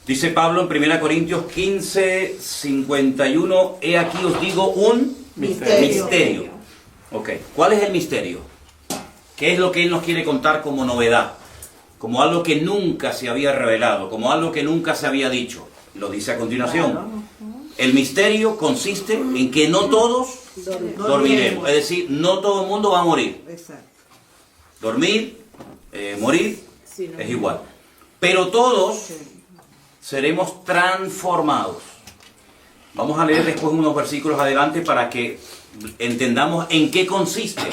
Dice Pablo en 1 Corintios 15, 51, he aquí os digo un misterio. Ok, ¿cuál es el misterio? ¿Qué es lo que él nos quiere contar como novedad? Como algo que nunca se había revelado, como algo que nunca se había dicho. Lo dice a continuación. El misterio consiste en que no todos dormiremos. Es decir, no todo el mundo va a morir. Dormir, morir, es igual. Pero todos seremos transformados. Vamos a leer después unos versículos adelante para que entendamos en qué consiste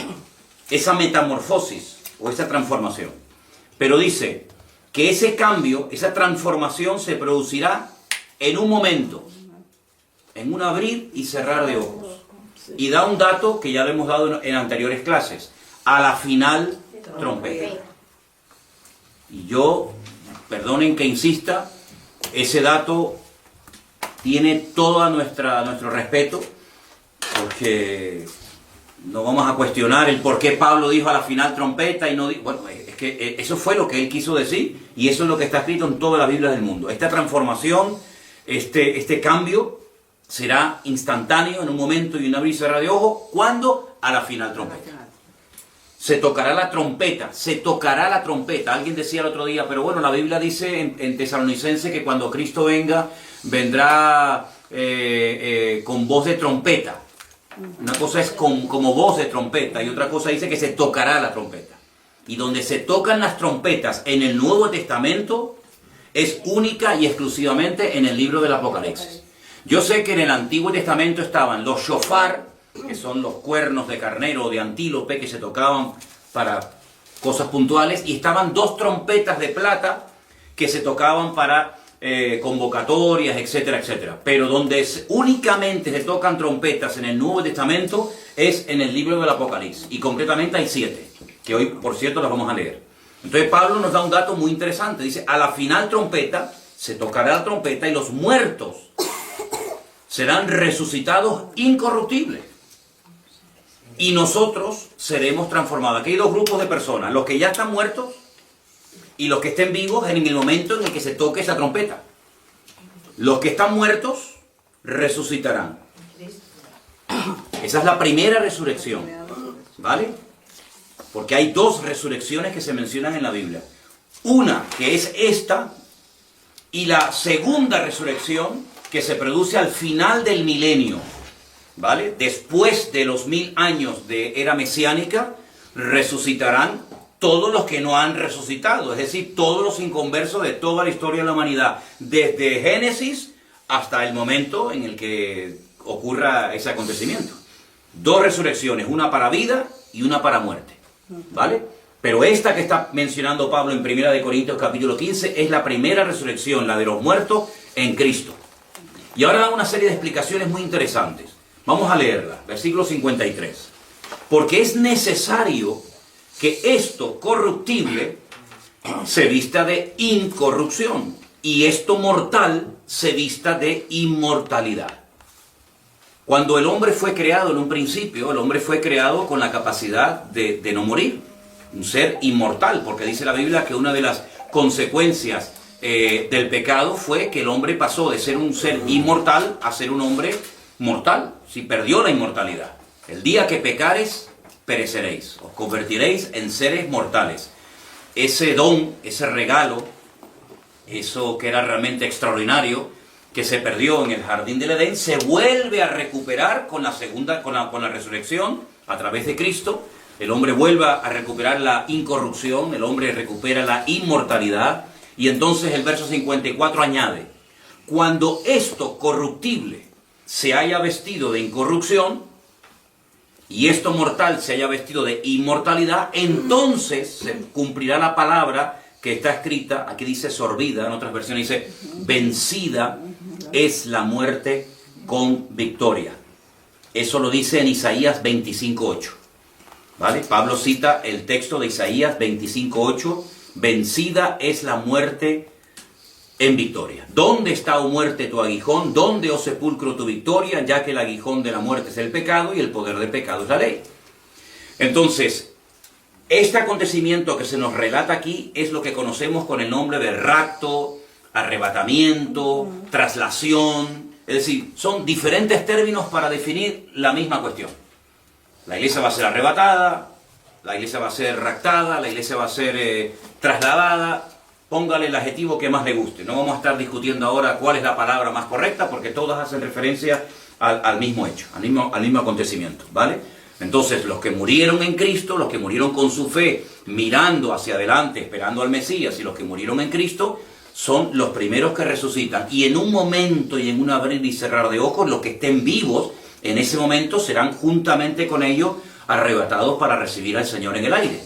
esa metamorfosis o esa transformación. Pero dice que ese cambio, esa transformación se producirá en un momento, en un abrir y cerrar de ojos. Y da un dato que ya lo hemos dado en anteriores clases, a la final trompeta. Y yo, perdonen que insista, ese dato tiene todo nuestro respeto, porque no vamos a cuestionar el por qué Pablo dijo a la final trompeta y no dijo... Bueno, es que eso fue lo que él quiso decir y eso es lo que está escrito en toda la Biblia del mundo. Esta transformación, este cambio será instantáneo en un momento y un abrir y cerrar de ojos. ¿Cuándo? A la final trompeta. Se tocará la trompeta, se tocará la trompeta. Alguien decía el otro día, pero bueno, la Biblia dice en Tesalonicense que cuando Cristo venga, vendrá con voz de trompeta. Una cosa es como voz de trompeta y otra cosa dice que se tocará la trompeta. Y donde se tocan las trompetas en el Nuevo Testamento es única y exclusivamente en el libro del Apocalipsis. Yo sé que en el Antiguo Testamento estaban los shofar, que son los cuernos de carnero o de antílope que se tocaban para cosas puntuales, y estaban dos trompetas de plata que se tocaban para convocatorias, etcétera, etcétera. Pero donde únicamente se tocan trompetas en el Nuevo Testamento es en el libro del Apocalipsis, y concretamente hay 7, que hoy, por cierto, las vamos a leer. Entonces Pablo nos da un dato muy interesante, dice, a la final trompeta, se tocará la trompeta y los muertos serán resucitados incorruptibles. Y nosotros seremos transformados. Aquí hay dos grupos de personas, los que ya están muertos y los que estén vivos en el momento en el que se toque esa trompeta. Los que están muertos resucitarán. Esa es la primera resurrección, ¿vale? Porque hay dos resurrecciones que se mencionan en la Biblia. Una que es esta y la segunda resurrección que se produce al final del milenio, ¿vale? Después de los 1000 años de era mesiánica, resucitarán todos los que no han resucitado, es decir, todos los inconversos de toda la historia de la humanidad, desde Génesis hasta el momento en el que ocurra ese acontecimiento. Dos resurrecciones, una para vida y una para muerte, ¿vale? Pero esta que está mencionando Pablo en 1 Corintios capítulo 15 es la primera resurrección, la de los muertos en Cristo. Y ahora da una serie de explicaciones muy interesantes. Vamos a leerla, versículo 53. Porque es necesario que esto corruptible se vista de incorrupción y esto mortal se vista de inmortalidad. Cuando el hombre fue creado en un principio, el hombre fue creado con la capacidad de no morir, un ser inmortal, porque dice la Biblia que una de las consecuencias del pecado fue que el hombre pasó de ser un ser inmortal a ser un hombre mortal, si perdió la inmortalidad. El día que pecares, pereceréis, os convertiréis en seres mortales. Ese don, ese regalo, eso que era realmente extraordinario, que se perdió en el jardín del Edén, se vuelve a recuperar con la resurrección a través de Cristo. El hombre vuelve a recuperar la incorrupción, el hombre recupera la inmortalidad. Y entonces el verso 54 añade, cuando esto corruptible se haya vestido de incorrupción, y esto mortal se haya vestido de inmortalidad, entonces se cumplirá la palabra que está escrita, aquí dice sorbida, en otras versiones dice, vencida es la muerte con victoria. Eso lo dice en Isaías 25:8. ¿Vale? Pablo cita el texto de Isaías 25:8, vencida es la muerte en victoria. ¿Dónde está, oh muerte, tu aguijón? ¿Dónde, oh sepulcro, tu victoria? Ya que el aguijón de la muerte es el pecado y el poder del pecado es la ley. Entonces, este acontecimiento que se nos relata aquí es lo que conocemos con el nombre de rapto, arrebatamiento, traslación. Es decir, son diferentes términos para definir la misma cuestión. La iglesia va a ser arrebatada, la iglesia va a ser raptada, la iglesia va a ser trasladada. Póngale el adjetivo que más le guste. No vamos a estar discutiendo ahora cuál es la palabra más correcta, porque todas hacen referencia al mismo hecho, al mismo acontecimiento, ¿vale? Entonces, los que murieron en Cristo, los que murieron con su fe, mirando hacia adelante, esperando al Mesías, y los que murieron en Cristo, son los primeros que resucitan. Y en un momento y en un abrir y cerrar de ojos, los que estén vivos en ese momento serán juntamente con ellos arrebatados para recibir al Señor en el aire.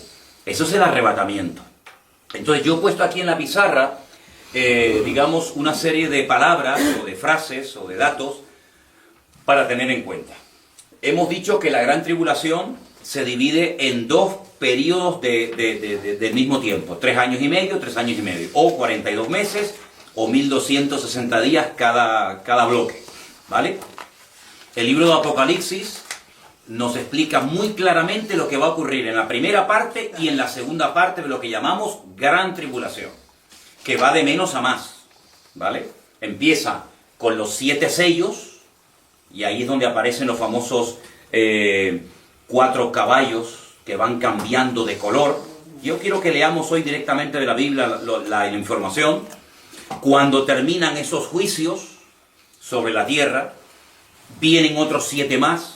Eso es el arrebatamiento. Entonces yo he puesto aquí en la pizarra, digamos, una serie de palabras o de frases o de datos para tener en cuenta. Hemos dicho que la gran tribulación se divide en dos periodos del mismo tiempo, 3 años y medio, 3 años y medio, o 42 meses, o 1260 días cada bloque, ¿vale? El libro de Apocalipsis nos explica muy claramente lo que va a ocurrir en la primera parte y en la segunda parte de lo que llamamos gran tribulación, que va de menos a más, ¿vale? Empieza con los 7 sellos, y ahí es donde aparecen los famosos 4 caballos que van cambiando de color. Yo quiero que leamos hoy directamente de la Biblia la información. Cuando terminan esos juicios sobre la tierra, vienen otros 7 más,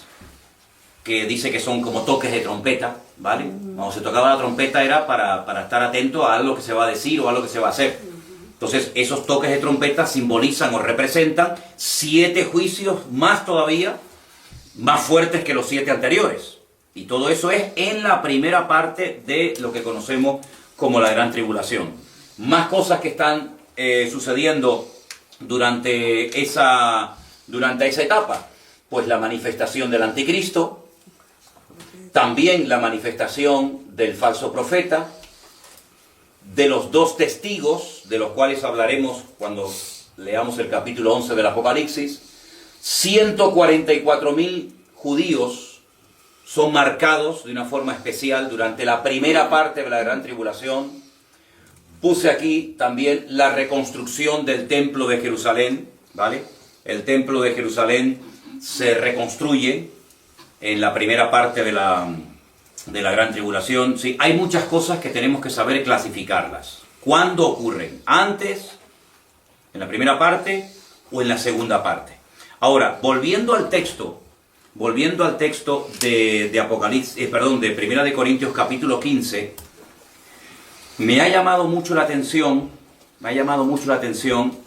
que dice que son como toques de trompeta, ¿vale? Cuando se tocaba la trompeta era para estar atento a algo que se va a decir o a algo que se va a hacer. Entonces, esos toques de trompeta simbolizan o representan 7 juicios más todavía, más fuertes que los 7 anteriores. Y todo eso es en la primera parte de lo que conocemos como la gran tribulación. Más cosas que están sucediendo durante esa etapa. Pues la manifestación del anticristo, también la manifestación del falso profeta, de los 2 testigos, de los cuales hablaremos cuando leamos el capítulo 11 del Apocalipsis. 144.000 judíos son marcados de una forma especial durante la primera parte de la gran tribulación. Puse aquí también la reconstrucción del templo de Jerusalén, ¿vale? El templo de Jerusalén se reconstruye en la primera parte de la gran tribulación. Sí, hay muchas cosas que tenemos que saber clasificarlas. ¿Cuándo ocurren? ¿Antes, en la primera parte o en la segunda parte? Ahora, volviendo al texto de Apocalipsis, de Primera de Corintios capítulo 15, me ha llamado mucho la atención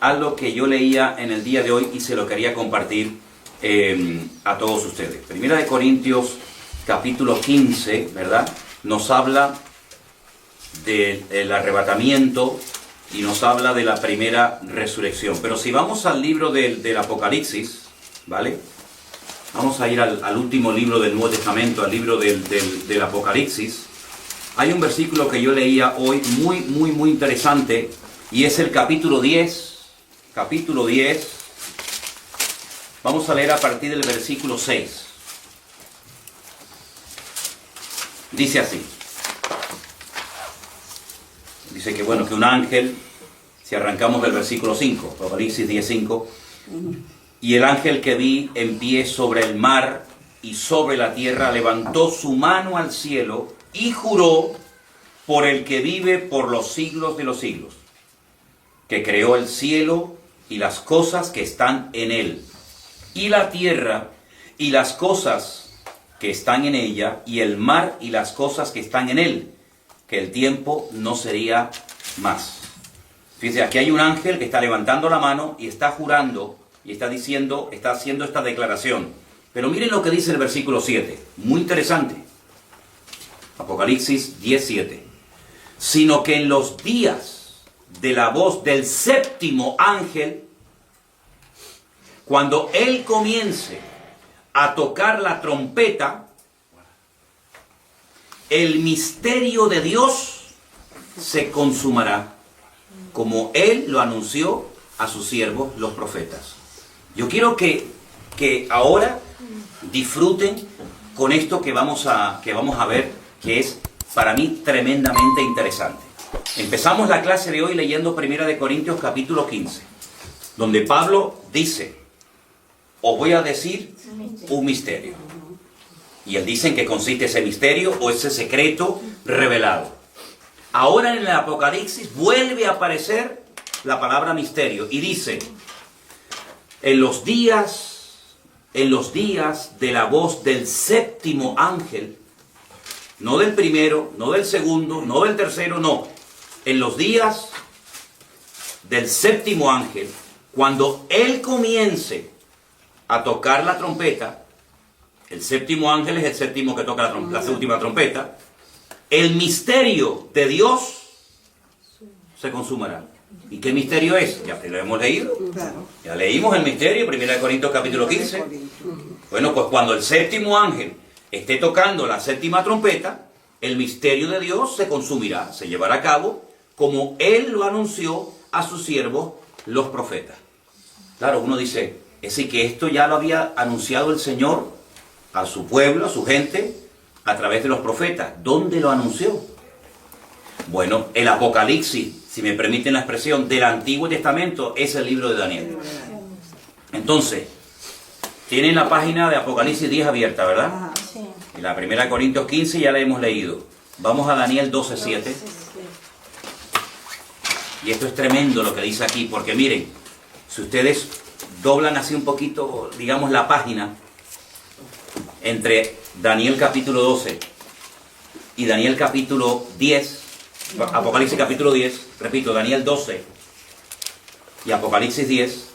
algo que yo leía en el día de hoy y se lo quería compartir a todos ustedes. Primera de Corintios capítulo 15, ¿verdad? Nos habla del arrebatamiento y nos habla de la primera resurrección. Pero si vamos al libro del Apocalipsis, ¿vale? Vamos a ir al último libro del Nuevo Testamento, al libro del Apocalipsis. Hay un versículo que yo leía hoy muy interesante, y es el capítulo 10. Capítulo 10. Vamos a leer a partir del versículo 6. Dice así. Dice que bueno, que un ángel, si arrancamos del versículo 5, Apocalipsis 10:5, y el ángel que vi en pie sobre el mar y sobre la tierra levantó su mano al cielo y juró por el que vive por los siglos de los siglos, que creó el cielo y las cosas que están en él, y la tierra y las cosas que están en ella, y el mar y las cosas que están en él, que el tiempo no sería más. Fíjense, aquí hay un ángel que está levantando la mano y está jurando y está diciendo, está haciendo esta declaración. Pero miren lo que dice el versículo 7, muy interesante. Apocalipsis 10:7. Sino que en los días de la voz del séptimo ángel, cuando él comience a tocar la trompeta, el misterio de Dios se consumará, como él lo anunció a sus siervos los profetas. Yo quiero que ahora disfruten con esto que vamos a ver, que es para mí tremendamente interesante. Empezamos la clase de hoy leyendo 1 Corintios capítulo 15, donde Pablo dice, os voy a decir un misterio. Y él dice en qué consiste ese misterio o ese secreto revelado. Ahora en el Apocalipsis vuelve a aparecer la palabra misterio y dice, en los días de la voz del séptimo ángel, no del primero, no del segundo, no del tercero, no. En los días del séptimo ángel, cuando él comience a tocar la trompeta, el séptimo ángel es el séptimo que toca la última trompeta, el misterio de Dios se consumará. ¿Y qué misterio es? Ya lo hemos leído. Ya leímos el misterio, 1 Corintios capítulo 15. Bueno, pues cuando el séptimo ángel esté tocando la séptima trompeta, el misterio de Dios se consumirá, se llevará a cabo, como Él lo anunció a sus siervos, los profetas. Claro, uno dice, es decir, que esto ya lo había anunciado el Señor a su pueblo, a su gente, a través de los profetas. ¿Dónde lo anunció? Bueno, el Apocalipsis, si me permiten la expresión, del Antiguo Testamento es el libro de Daniel. Entonces, tienen la página de Apocalipsis 10 abierta, ¿verdad? Sí. Y la 1 Corintios 15 ya la hemos leído. Vamos a Daniel 12:7. Y esto es tremendo lo que dice aquí, porque miren, si ustedes doblan así un poquito, digamos, la página, entre Daniel capítulo 12 y Daniel capítulo 10, Apocalipsis capítulo 10, repito, Daniel 12 y Apocalipsis 10,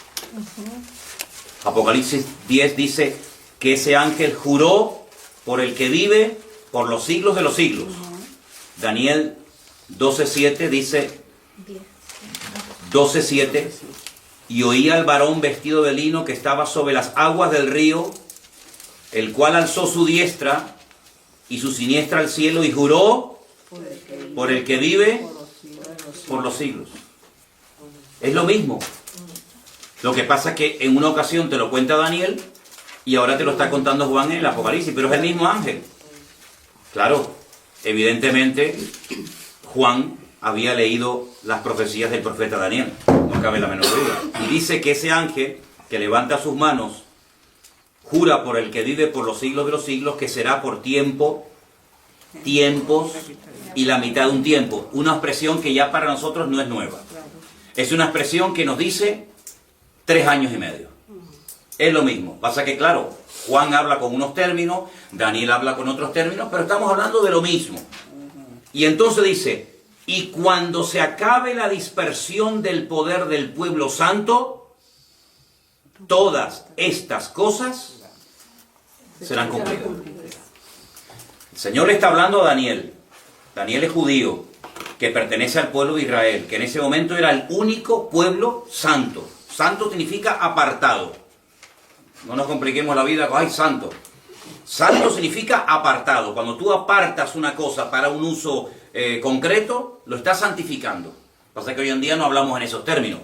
Apocalipsis 10 dice que ese ángel juró por el que vive por los siglos de los siglos. Daniel 12:7 dice, 12:7, y oí al varón vestido de lino que estaba sobre las aguas del río, el cual alzó su diestra y su siniestra al cielo y juró por el que vive por los siglos. Es lo mismo. Lo que pasa es que en una ocasión te lo cuenta Daniel y ahora te lo está contando Juan en el Apocalipsis, pero es el mismo ángel. Claro, evidentemente Juan había leído las profecías del profeta Daniel, no cabe la menor duda. Y dice que ese ángel que levanta sus manos jura por el que vive por los siglos de los siglos, que será por tiempo, tiempos y la mitad de un tiempo. Una expresión que ya para nosotros no es nueva. Es una expresión que nos dice 3 años y medio. Es lo mismo. Pasa que, claro, Juan habla con unos términos, Daniel habla con otros términos, pero estamos hablando de lo mismo. Y entonces dice, y cuando se acabe la dispersión del poder del pueblo santo, todas estas cosas serán cumplidas. El Señor le está hablando a Daniel. Daniel es judío, que pertenece al pueblo de Israel, que en ese momento era el único pueblo santo. Santo significa apartado. No nos compliquemos la vida con, ay, santo. Santo significa apartado. Cuando tú apartas una cosa para un uso concreto, lo estás santificando. Pasa que hoy en día no hablamos en esos términos.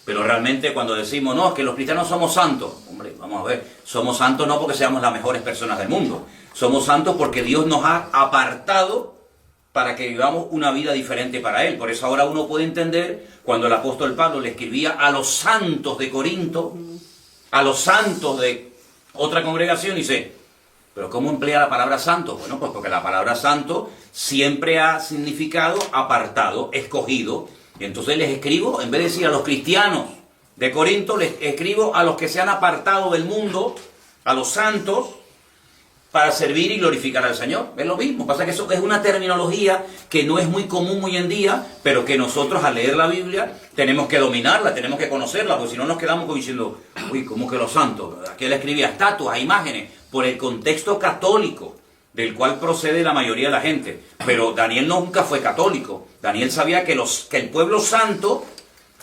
Pero realmente cuando decimos, no, es que los cristianos somos santos. Hombre, vamos a ver, somos santos no porque seamos las mejores personas del mundo. Somos santos porque Dios nos ha apartado para que vivamos una vida diferente para Él. Por eso ahora uno puede entender cuando el apóstol Pablo le escribía a los santos de Corinto, a los santos de otra congregación, y dice, ¿pero cómo emplea la palabra santo? Bueno, pues porque la palabra santo siempre ha significado apartado, escogido. Y entonces les escribo, en vez de decir a los cristianos de Corinto, les escribo a los que se han apartado del mundo, a los santos, para servir y glorificar al Señor. Es lo mismo. Pasa que eso es una terminología que no es muy común hoy en día, pero que nosotros al leer la Biblia tenemos que dominarla, tenemos que conocerla, porque si no nos quedamos como diciendo, uy, ¿cómo que los santos? Aquí él escribía estatuas, a imágenes, por el contexto católico del cual procede la mayoría de la gente. Pero Daniel nunca fue católico. Daniel sabía que el pueblo santo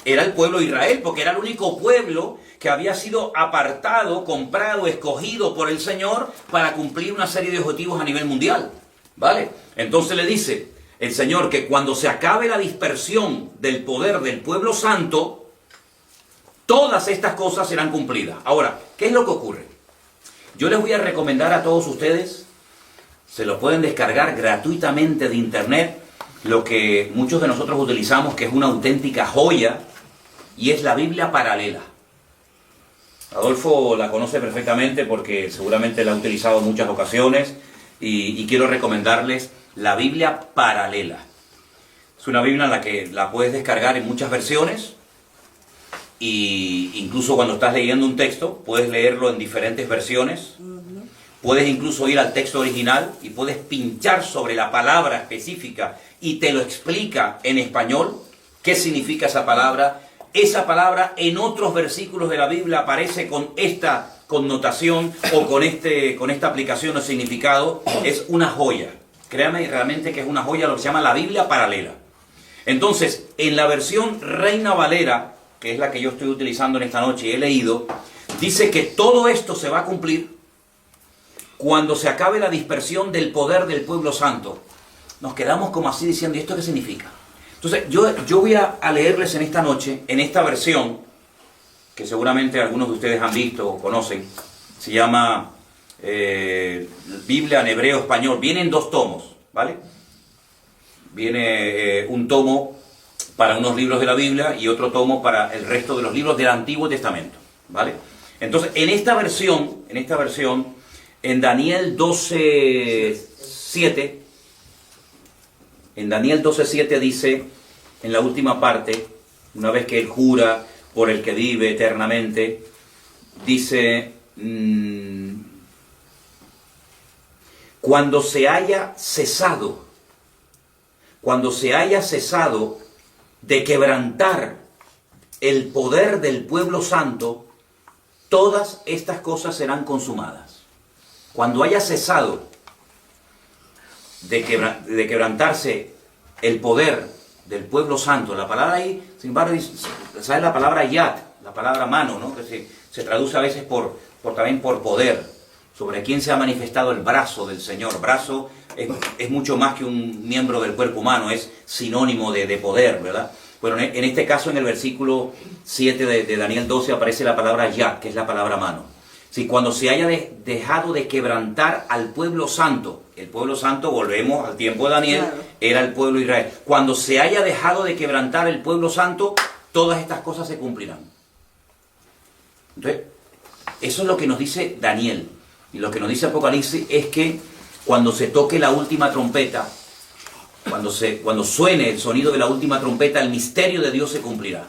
era el pueblo de Israel, porque era el único pueblo que había sido apartado, comprado, escogido por el Señor para cumplir una serie de objetivos a nivel mundial. ¿Vale? Entonces le dice el Señor que cuando se acabe la dispersión del poder del pueblo santo, todas estas cosas serán cumplidas. Ahora, ¿qué es lo que ocurre? Yo les voy a recomendar a todos ustedes, se lo pueden descargar gratuitamente de internet, lo que muchos de nosotros utilizamos, que es una auténtica joya, y es la Biblia paralela. Adolfo la conoce perfectamente porque seguramente la ha utilizado en muchas ocasiones, y quiero recomendarles la Biblia paralela. Es una Biblia en la que la puedes descargar en muchas versiones, y incluso cuando estás leyendo un texto, puedes leerlo en diferentes versiones. Puedes incluso ir al texto original y puedes pinchar sobre la palabra específica y te lo explica en español qué significa esa palabra. Esa palabra en otros versículos de la Biblia aparece con esta connotación o con esta aplicación o significado. Es una joya. Créame realmente que es una joya, lo que se llama la Biblia paralela. Entonces, en la versión Reina Valera, que es la que yo estoy utilizando en esta noche y he leído, dice que todo esto se va a cumplir cuando se acabe la dispersión del poder del pueblo santo. Nos quedamos como así diciendo, ¿y esto qué significa? Entonces, yo voy a leerles en esta noche, en esta versión, que seguramente algunos de ustedes han visto o conocen, se llama Biblia en hebreo español. Vienen 2 tomos, ¿vale? Viene un tomo para unos libros de la Biblia y otro tomo para el resto de los libros del Antiguo Testamento, ¿vale? Entonces, en esta versión, en Daniel 12:7, dice, en la última parte, una vez que él jura por el que vive eternamente, dice, cuando se haya cesado de quebrantar el poder del pueblo santo, todas estas cosas serán consumadas. Cuando haya cesado de quebrantarse el poder del pueblo santo, la palabra ahí, sin embargo, ¿sabes la palabra yad? La palabra mano, ¿no? Que se traduce a veces también por poder. Sobre quién se ha manifestado el brazo del Señor. Brazo es mucho más que un miembro del cuerpo humano, es sinónimo de poder, ¿verdad? Bueno, en este caso, en el versículo 7 de Daniel 12 aparece la palabra yad, que es la palabra mano. Si cuando se haya dejado de quebrantar al pueblo santo, el pueblo santo, volvemos al tiempo de Daniel, claro, era el pueblo de Israel. Cuando se haya dejado de quebrantar el pueblo santo, todas estas cosas se cumplirán. Entonces, eso es lo que nos dice Daniel. Y lo que nos dice Apocalipsis es que cuando se toque la última trompeta, cuando suene el sonido de la última trompeta, el misterio de Dios se cumplirá.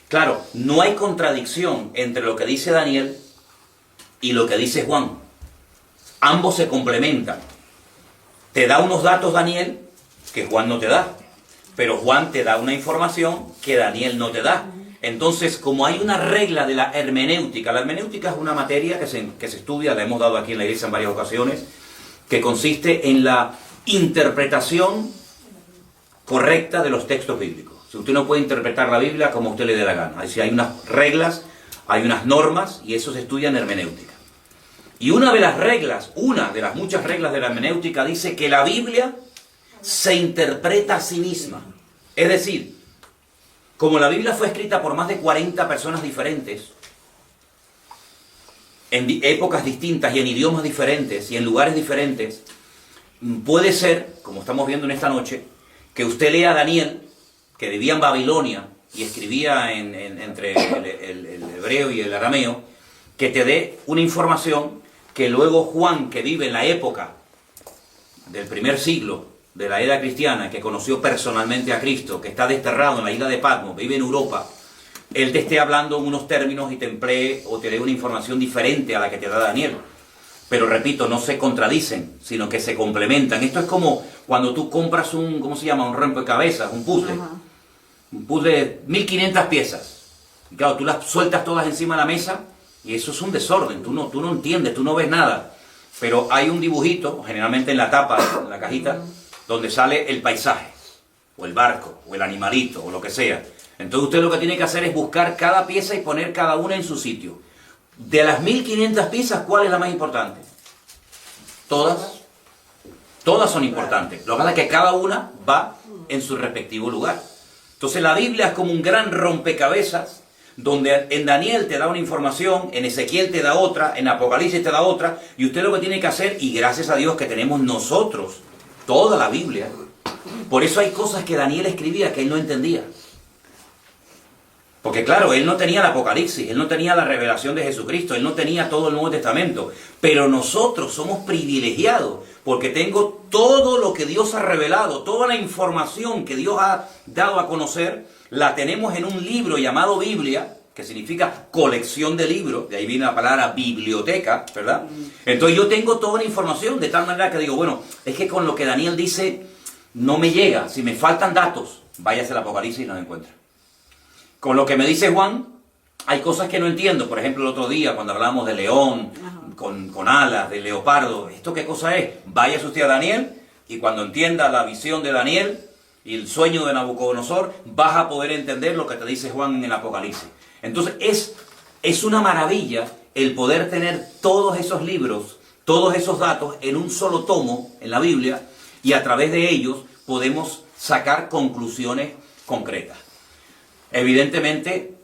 Claro, no hay contradicción entre lo que dice Daniel y lo que dice Juan. Ambos se complementan. Te da unos datos Daniel que Juan no te da, pero Juan te da una información que Daniel no te da. Entonces, como hay una regla de la hermenéutica, la hermenéutica es una materia que se estudia, la hemos dado aquí en la iglesia en varias ocasiones, que consiste en la interpretación correcta de los textos bíblicos. Si usted no puede interpretar la Biblia como usted le dé la gana, es decir, hay unas reglas, hay unas normas, y eso se estudia en hermenéutica. Y una de las muchas reglas de la hermenéutica dice que la Biblia se interpreta a sí misma. Es decir, como la Biblia fue escrita por más de 40 personas diferentes, en épocas distintas y en idiomas diferentes y en lugares diferentes, puede ser, como estamos viendo en esta noche, que usted lea a Daniel, que vivía en Babilonia y escribía entre el hebreo y el arameo, que te dé una información que luego Juan, que vive en la época del primer siglo de la era cristiana, que conoció personalmente a Cristo, que está desterrado en la isla de Patmos, vive en Europa, él te esté hablando en unos términos y te emplee o te dé una información diferente a la que te da Daniel. Pero repito, no se contradicen, sino que se complementan. Esto es como cuando tú compras un rompecabezas, un puzzle. Un puzzle de 1500 piezas. Y claro, tú las sueltas todas encima de la mesa y eso es un desorden. Tú no entiendes, tú no ves nada. Pero hay un dibujito, generalmente en la tapa, en la cajita, donde sale el paisaje, o el barco, o el animalito, o lo que sea. Entonces usted lo que tiene que hacer es buscar cada pieza y poner cada una en su sitio. De las 1500 piezas, ¿cuál es la más importante? Todas son importantes. Lo que pasa es que cada una va en su respectivo lugar. Entonces la Biblia es como un gran rompecabezas, donde en Daniel te da una información, en Ezequiel te da otra, en Apocalipsis te da otra, y usted lo que tiene que hacer, y gracias a Dios que tenemos nosotros toda la Biblia, Por eso hay cosas que Daniel escribía que él no entendía. Porque claro, él no tenía el Apocalipsis, él no tenía la revelación de Jesucristo, él no tenía todo el Nuevo Testamento. Pero nosotros somos privilegiados porque tengo todo lo que Dios ha revelado, toda la información que Dios ha dado a conocer, la tenemos en un libro llamado Biblia, que significa colección de libros, de ahí viene la palabra biblioteca, ¿verdad? Entonces yo tengo toda la información de tal manera que digo, bueno, es que con lo que Daniel dice no me llega, si me faltan datos, váyase al Apocalipsis y los encuentra. Con lo que me dice Juan, hay cosas que no entiendo. Por ejemplo, el otro día, cuando hablamos de león, con alas, de leopardo, ¿esto qué cosa es? Váyase usted a Daniel, y cuando entienda la visión de Daniel y el sueño de Nabucodonosor, vas a poder entender lo que te dice Juan en el Apocalipsis. Entonces, es una maravilla el poder tener todos esos libros, todos esos datos en un solo tomo en la Biblia, y a través de ellos podemos sacar conclusiones concretas. Evidentemente,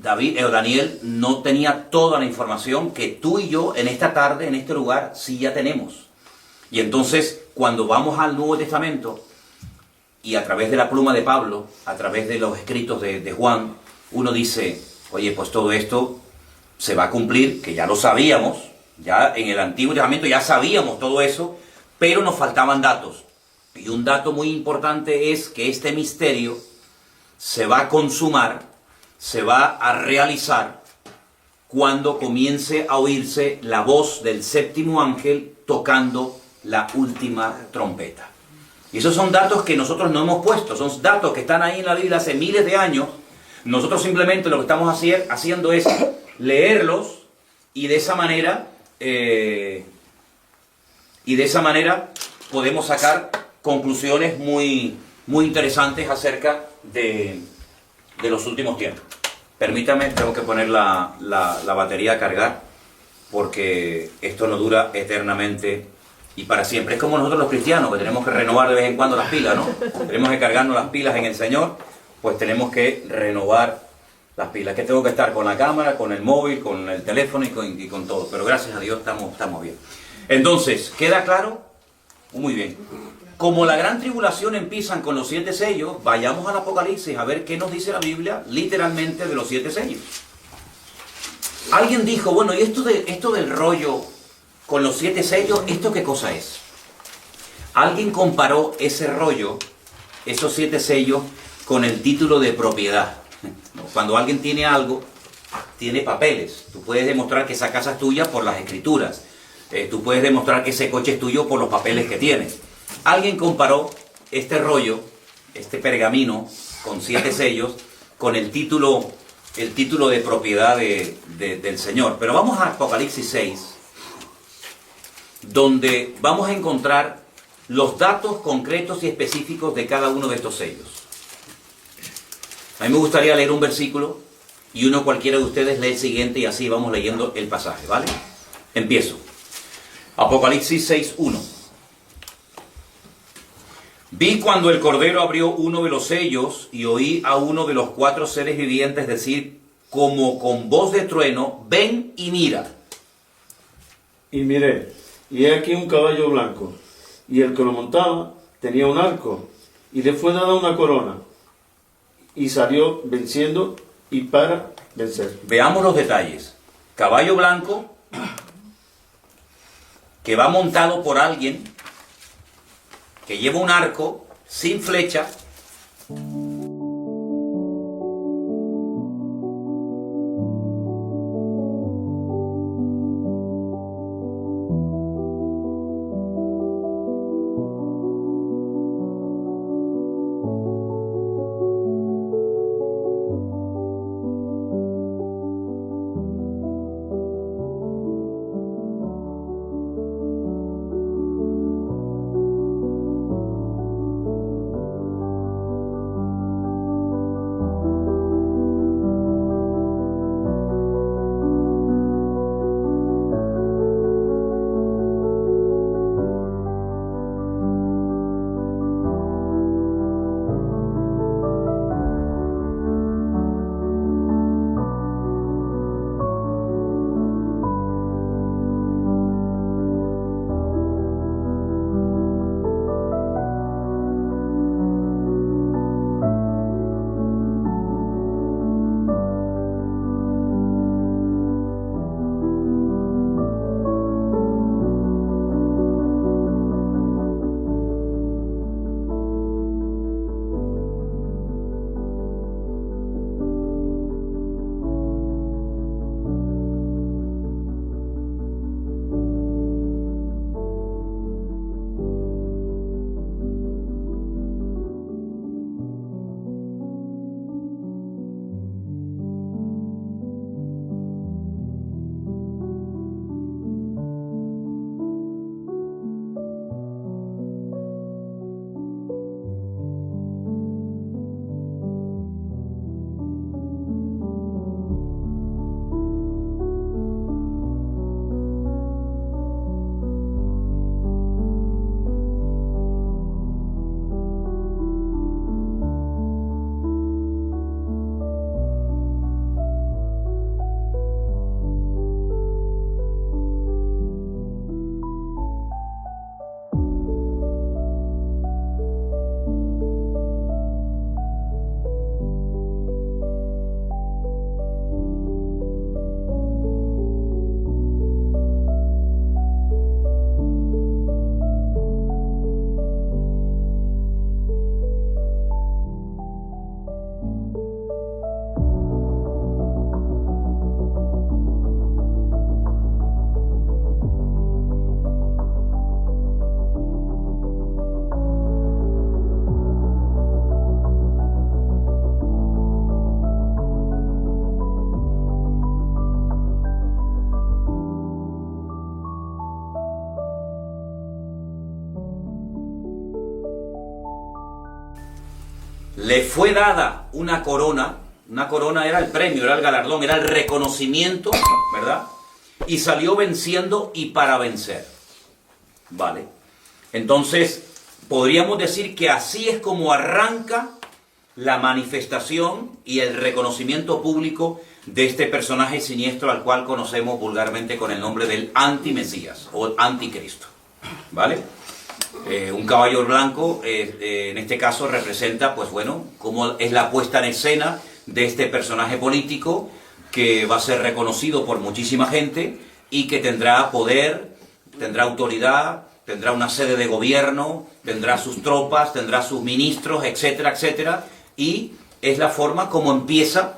Daniel no tenía toda la información que tú y yo en esta tarde, en este lugar, sí ya tenemos. Y entonces, cuando vamos al Nuevo Testamento, y a través de la pluma de Pablo, a través de los escritos de Juan, uno dice, oye, pues todo esto se va a cumplir, que ya lo sabíamos, ya en el Antiguo Testamento ya sabíamos todo eso, pero nos faltaban datos. Y un dato muy importante es que este misterio se va a consumar, se va a realizar cuando comience a oírse la voz del séptimo ángel tocando la última trompeta. Y esos son datos que nosotros no hemos puesto, son datos que están ahí en la Biblia hace miles de años. Nosotros simplemente lo que estamos haciendo es leerlos y de esa manera podemos sacar conclusiones muy, muy interesantes acerca de los últimos tiempos. Permítame, tengo que poner la batería a cargar, porque esto no dura eternamente y para siempre. Es como nosotros los cristianos, que tenemos que renovar de vez en cuando las pilas, ¿no? Tenemos que cargarnos las pilas en el Señor, pues tenemos que renovar las pilas. Que tengo que estar con la cámara, con el móvil, con el teléfono y con todo. Pero gracias a Dios estamos bien. Entonces, ¿queda claro? Muy bien. Como la gran tribulación empiezan con los 7 sellos, vayamos al Apocalipsis a ver qué nos dice la Biblia literalmente de los 7 sellos. Alguien dijo, bueno, ¿y esto del rollo con los 7 sellos, esto qué cosa es? Alguien comparó ese rollo, esos 7 sellos, con el título de propiedad. Cuando alguien tiene algo, tiene papeles. Tú puedes demostrar que esa casa es tuya por las escrituras. Tú puedes demostrar que ese coche es tuyo por los papeles que tienes. Alguien comparó este rollo, este pergamino con 7 sellos, con el título de propiedad del Señor. Pero vamos a Apocalipsis 6, donde vamos a encontrar los datos concretos y específicos de cada uno de estos sellos. A mí me gustaría leer un versículo y uno cualquiera de ustedes lee el siguiente y así vamos leyendo el pasaje, ¿vale? Empiezo. Apocalipsis 6:1. Vi cuando el Cordero abrió uno de los sellos y oí a uno de los 4 seres vivientes decir, como con voz de trueno, ven y mira. Y miré, y he aquí un caballo blanco, y el que lo montaba tenía un arco, y le fue dada una corona, y salió venciendo y para vencer. Veamos los detalles. Caballo blanco, que va montado por alguien, que lleva un arco sin flecha. le fue dada una corona era el premio, era el galardón, era el reconocimiento, ¿verdad? Y salió venciendo y para vencer. Vale. Entonces, podríamos decir que así es como arranca la manifestación y el reconocimiento público de este personaje siniestro al cual conocemos vulgarmente con el nombre del antimesías o anticristo. ¿Vale? Un caballo blanco, en este caso, representa, pues bueno, cómo es la puesta en escena de este personaje político que va a ser reconocido por muchísima gente y que tendrá poder, tendrá autoridad, tendrá una sede de gobierno, tendrá sus tropas, tendrá sus ministros, etcétera, etcétera, y es la forma como empieza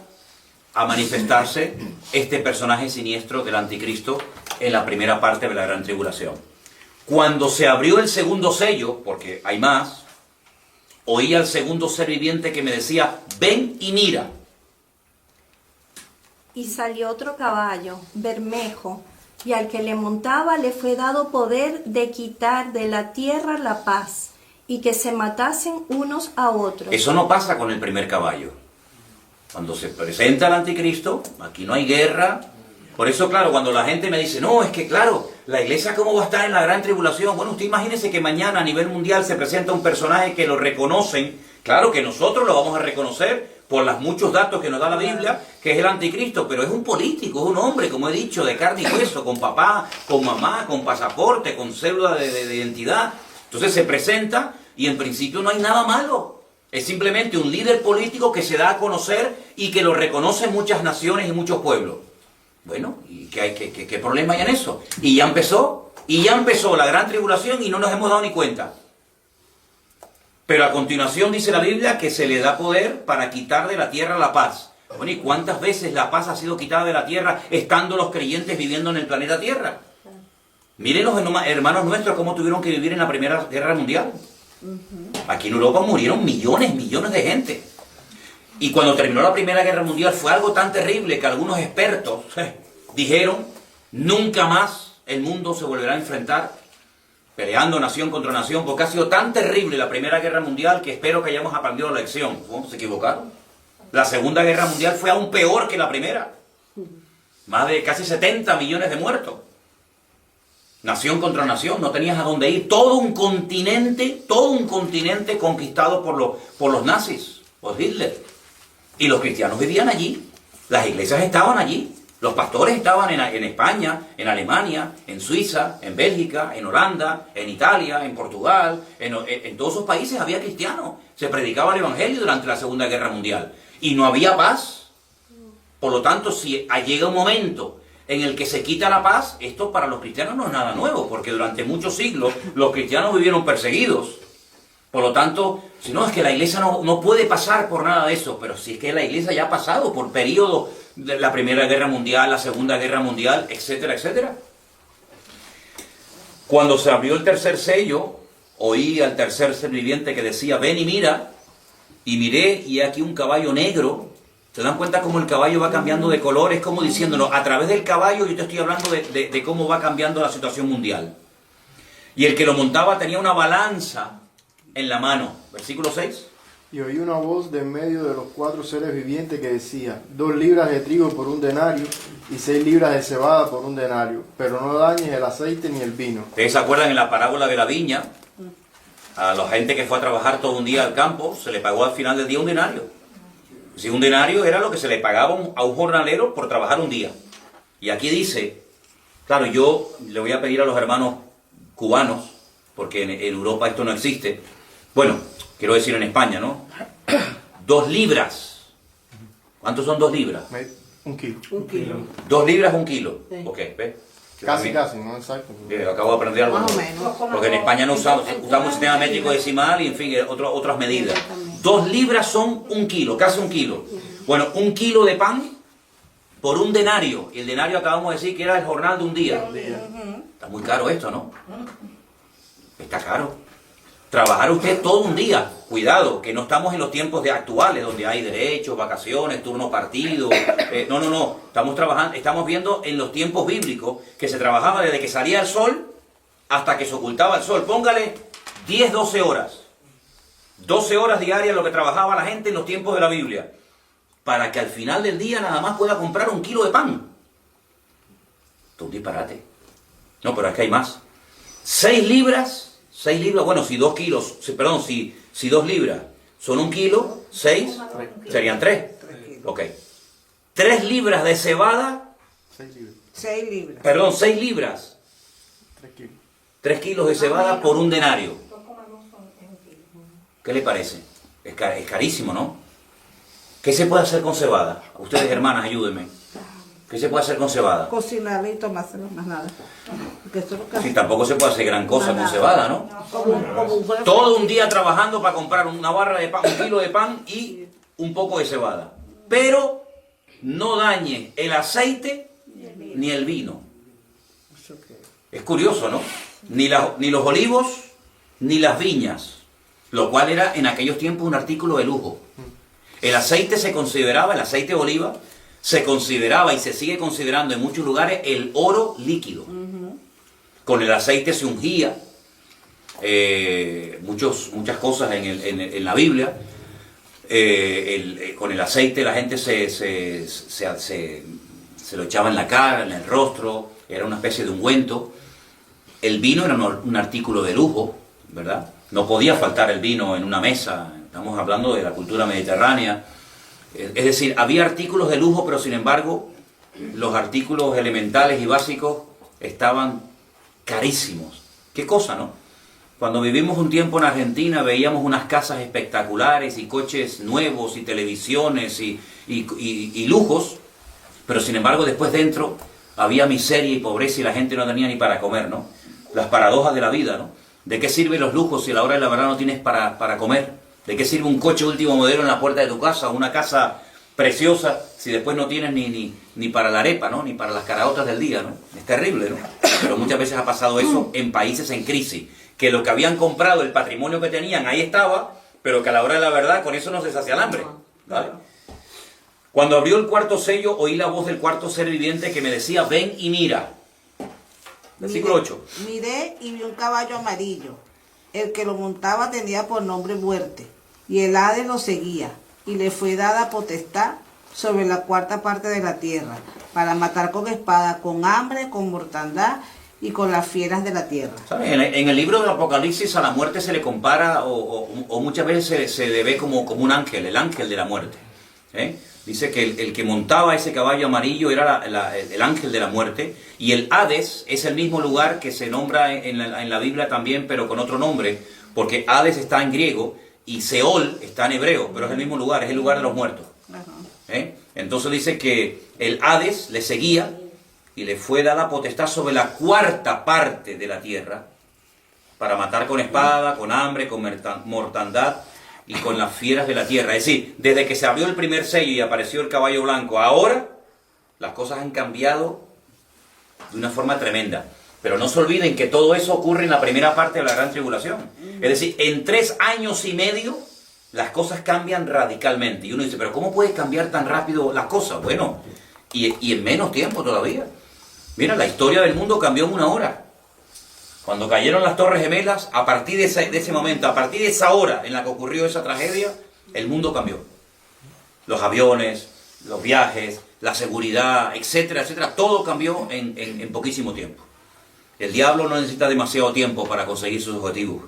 a manifestarse este personaje siniestro del anticristo en la primera parte de la Gran Tribulación. Cuando se abrió el segundo sello, porque hay más, oí al segundo ser viviente que me decía, ven y mira. Y salió otro caballo, bermejo, y al que le montaba le fue dado poder de quitar de la tierra la paz, y que se matasen unos a otros. Eso no pasa con el primer caballo. Cuando se presenta el anticristo, aquí no hay guerra. Por eso, claro, cuando la gente me dice, no, es que claro, la iglesia cómo va a estar en la gran tribulación. Bueno, usted imagínese que mañana a nivel mundial se presenta un personaje que lo reconocen. Claro que nosotros lo vamos a reconocer por los muchos datos que nos da la Biblia, que es el anticristo, pero es un político, es un hombre, como he dicho, de carne y hueso, con papá, con mamá, con pasaporte, con cédula de identidad. Entonces se presenta y en principio no hay nada malo. Es simplemente un líder político que se da a conocer y que lo reconocen muchas naciones y muchos pueblos. Bueno, ¿y qué problema hay en eso? Y ya empezó la gran tribulación y no nos hemos dado ni cuenta. Pero a continuación dice la Biblia que se le da poder para quitar de la tierra la paz. Bueno, ¿y cuántas veces la paz ha sido quitada de la tierra estando los creyentes viviendo en el planeta Tierra? Miren los hermanos nuestros cómo tuvieron que vivir en la Primera Guerra Mundial. Aquí en Europa murieron millones de gente. Y cuando terminó la Primera Guerra Mundial fue algo tan terrible que algunos expertos dijeron, nunca más el mundo se volverá a enfrentar peleando nación contra nación, porque ha sido tan terrible la Primera Guerra Mundial que espero que hayamos aprendido la lección. ¿Cómo se equivocaron? La Segunda Guerra Mundial fue aún peor que la primera. Más de casi 70 millones de muertos. Nación contra nación, no tenías a dónde ir. Todo un continente conquistado por los nazis, por Hitler. Y los cristianos vivían allí, las iglesias estaban allí, los pastores estaban en España, en Alemania, en Suiza, en Bélgica, en Holanda, en Italia, en Portugal, en todos esos países había cristianos. Se predicaba el evangelio durante la Segunda Guerra Mundial y no había paz. Por lo tanto, si llega un momento en el que se quita la paz, esto para los cristianos no es nada nuevo, porque durante muchos siglos los cristianos vivieron perseguidos. Por lo tanto, si no, es que la iglesia no puede pasar por nada de eso, pero si es que la iglesia ya ha pasado por periodos de la Primera Guerra Mundial, la Segunda Guerra Mundial, etcétera, etcétera. Cuando se abrió el tercer sello, oí al tercer ser viviente que decía, ven y mira, y miré, y aquí un caballo negro. ¿Se dan cuenta cómo el caballo va cambiando de color? Es como diciéndonos, a través del caballo yo te estoy hablando de cómo va cambiando la situación mundial. Y el que lo montaba tenía una balanza en la mano. Versículo 6. Y oí una voz de en medio de los 4 seres vivientes que decía, 2 libras de trigo por 1 denario y 6 libras de cebada por 1 denario, pero no dañes el aceite ni el vino. ¿Ustedes se acuerdan en la parábola de la viña? A la gente que fue a trabajar todo un día al campo, se le pagó al final del día 1 denario. Si 1 denario era lo que se le pagaba a un jornalero por trabajar un día. Y aquí dice, claro, yo le voy a pedir a los hermanos cubanos, porque en Europa esto no existe. Bueno, quiero decir en España, ¿no? 2 libras. ¿Cuántos son 2 libras? 1 kilo. 2 libras, 1 kilo. Sí. Ok, ¿ves? Casi, no exacto. Acabo de aprender algo. Más o menos. Porque en España no usamos un sistema métrico decimal y en fin, otras medidas. 2 libras son 1 kilo, casi 1 kilo. Bueno, 1 kilo de pan por 1 denario. Y el denario acabamos de decir que era el jornal de un día. Está muy caro esto, ¿no? Está caro. Trabajar usted todo un día. Cuidado, que no estamos en los tiempos actuales, donde hay derechos, vacaciones, turno partido. No. Estamos viendo en los tiempos bíblicos que se trabajaba desde que salía el sol hasta que se ocultaba el sol. Póngale 10, 12 horas. 12 horas diarias lo que trabajaba la gente en los tiempos de la Biblia, para que al final del día nada más pueda comprar 1 kilo de pan. Esto es un disparate. No, pero es que hay más. 6 libras, bueno, si 2 kilos, perdón, si 2 libras son 1 kilo, 6 serían 3. Ok. 3 libras de cebada. 6 libras. Perdón, 6 libras. 3 kilos. 3 kilos de cebada por 1 denario. ¿Qué le parece? Es carísimo, ¿no? ¿Qué se puede hacer con cebada? Ustedes, hermanas, ayúdenme. ¿Qué se puede hacer con cebada? Cocinarla y tomárselo, más nada. Porque eso es lo que Sí, tampoco se puede hacer gran cosa con cebada, ¿no? como un huevo. Todo un día trabajando para comprar una barra de pan, 1 kilo de pan y un poco de cebada. Pero no dañe el aceite ni el vino. Es curioso, ¿no? Ni los olivos ni las viñas, lo cual era en aquellos tiempos un artículo de lujo. El aceite se consideraba, el aceite de oliva, se consideraba y se sigue considerando en muchos lugares el oro líquido. Con el aceite se ungía muchas cosas en la Biblia. Con el aceite la gente se lo echaba en la cara, en el rostro, era una especie de ungüento. El vino era un artículo de lujo, ¿verdad? No podía faltar el vino en una mesa. Estamos hablando de la cultura mediterránea. Es decir, había artículos de lujo, pero sin embargo, los artículos elementales y básicos estaban carísimos. ¿Qué cosa, no? Cuando vivimos un tiempo en Argentina, veíamos unas casas espectaculares y coches nuevos y televisiones y lujos, pero sin embargo, después dentro había miseria y pobreza y la gente no tenía ni para comer, ¿no? Las paradojas de la vida, ¿no? ¿De qué sirven los lujos si a la hora de la verdad no tienes para comer? ¿De qué sirve un coche último modelo en la puerta de tu casa o una casa preciosa si después no tienes ni para la arepa, ¿no? Ni para las caraotas del día, ¿no? Es terrible, ¿no? Pero muchas veces ha pasado eso en países en crisis, que lo que habían comprado, el patrimonio que tenían, ahí estaba, pero que a la hora de la verdad con eso no se sacia el hambre, ¿vale? Cuando abrió el 4º sello, oí la voz del 4º ser viviente que me decía, ven y mira. Versículo 8. Miré y vi un caballo amarillo. El que lo montaba tenía por nombre Muerte, y el Hades lo seguía, y le fue dada potestad sobre la 4ª parte de la tierra, para matar con espada, con hambre, con mortandad y con las fieras de la tierra. ¿Sabes? En el libro del Apocalipsis a la muerte se le compara, o muchas veces se le ve como un ángel, el ángel de la muerte. Dice que el que montaba ese caballo amarillo era el ángel de la muerte, y el Hades es el mismo lugar que se nombra en la Biblia también, pero con otro nombre, porque Hades está en griego y Seol está en hebreo, pero es el mismo lugar, es el lugar de los muertos. Entonces dice que el Hades le seguía y le fue dada potestad sobre la 4ª parte de la tierra para matar con espada, con hambre, con mortandad y con las fieras de la tierra. Es decir, desde que se abrió el primer sello y apareció el caballo blanco, ahora las cosas han cambiado de una forma tremenda. Pero no se olviden que todo eso ocurre en la primera parte de la gran tribulación. Es decir, en 3 años y medio las cosas cambian radicalmente. Y uno dice, pero ¿cómo puede cambiar tan rápido las cosas? Bueno, y en menos tiempo todavía. Mira, la historia del mundo cambió en 1 hora. Cuando cayeron las Torres Gemelas, a partir de ese momento, a partir de esa hora en la que ocurrió esa tragedia, el mundo cambió. Los aviones, los viajes, la seguridad, etcétera, etcétera, todo cambió en poquísimo tiempo. El diablo no necesita demasiado tiempo para conseguir sus objetivos.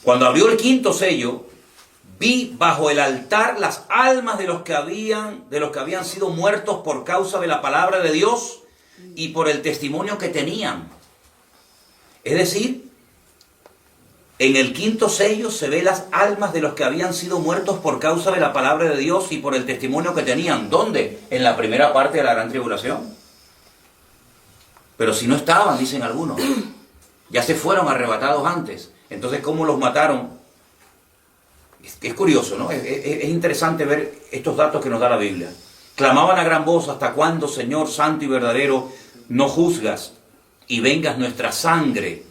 Cuando abrió el 5º sello, vi bajo el altar las almas de los que habían sido muertos por causa de la palabra de Dios y por el testimonio que tenían. Es decir, en el 5º sello se ve las almas de los que habían sido muertos por causa de la palabra de Dios y por el testimonio que tenían. ¿Dónde? En la primera parte de la gran tribulación. Pero si no estaban, dicen algunos, ya se fueron arrebatados antes. Entonces, ¿cómo los mataron? Es curioso, ¿no? Es interesante ver estos datos que nos da la Biblia. Clamaban a gran voz, ¿hasta cuándo, Señor santo y verdadero, no juzgas y vengas nuestra sangre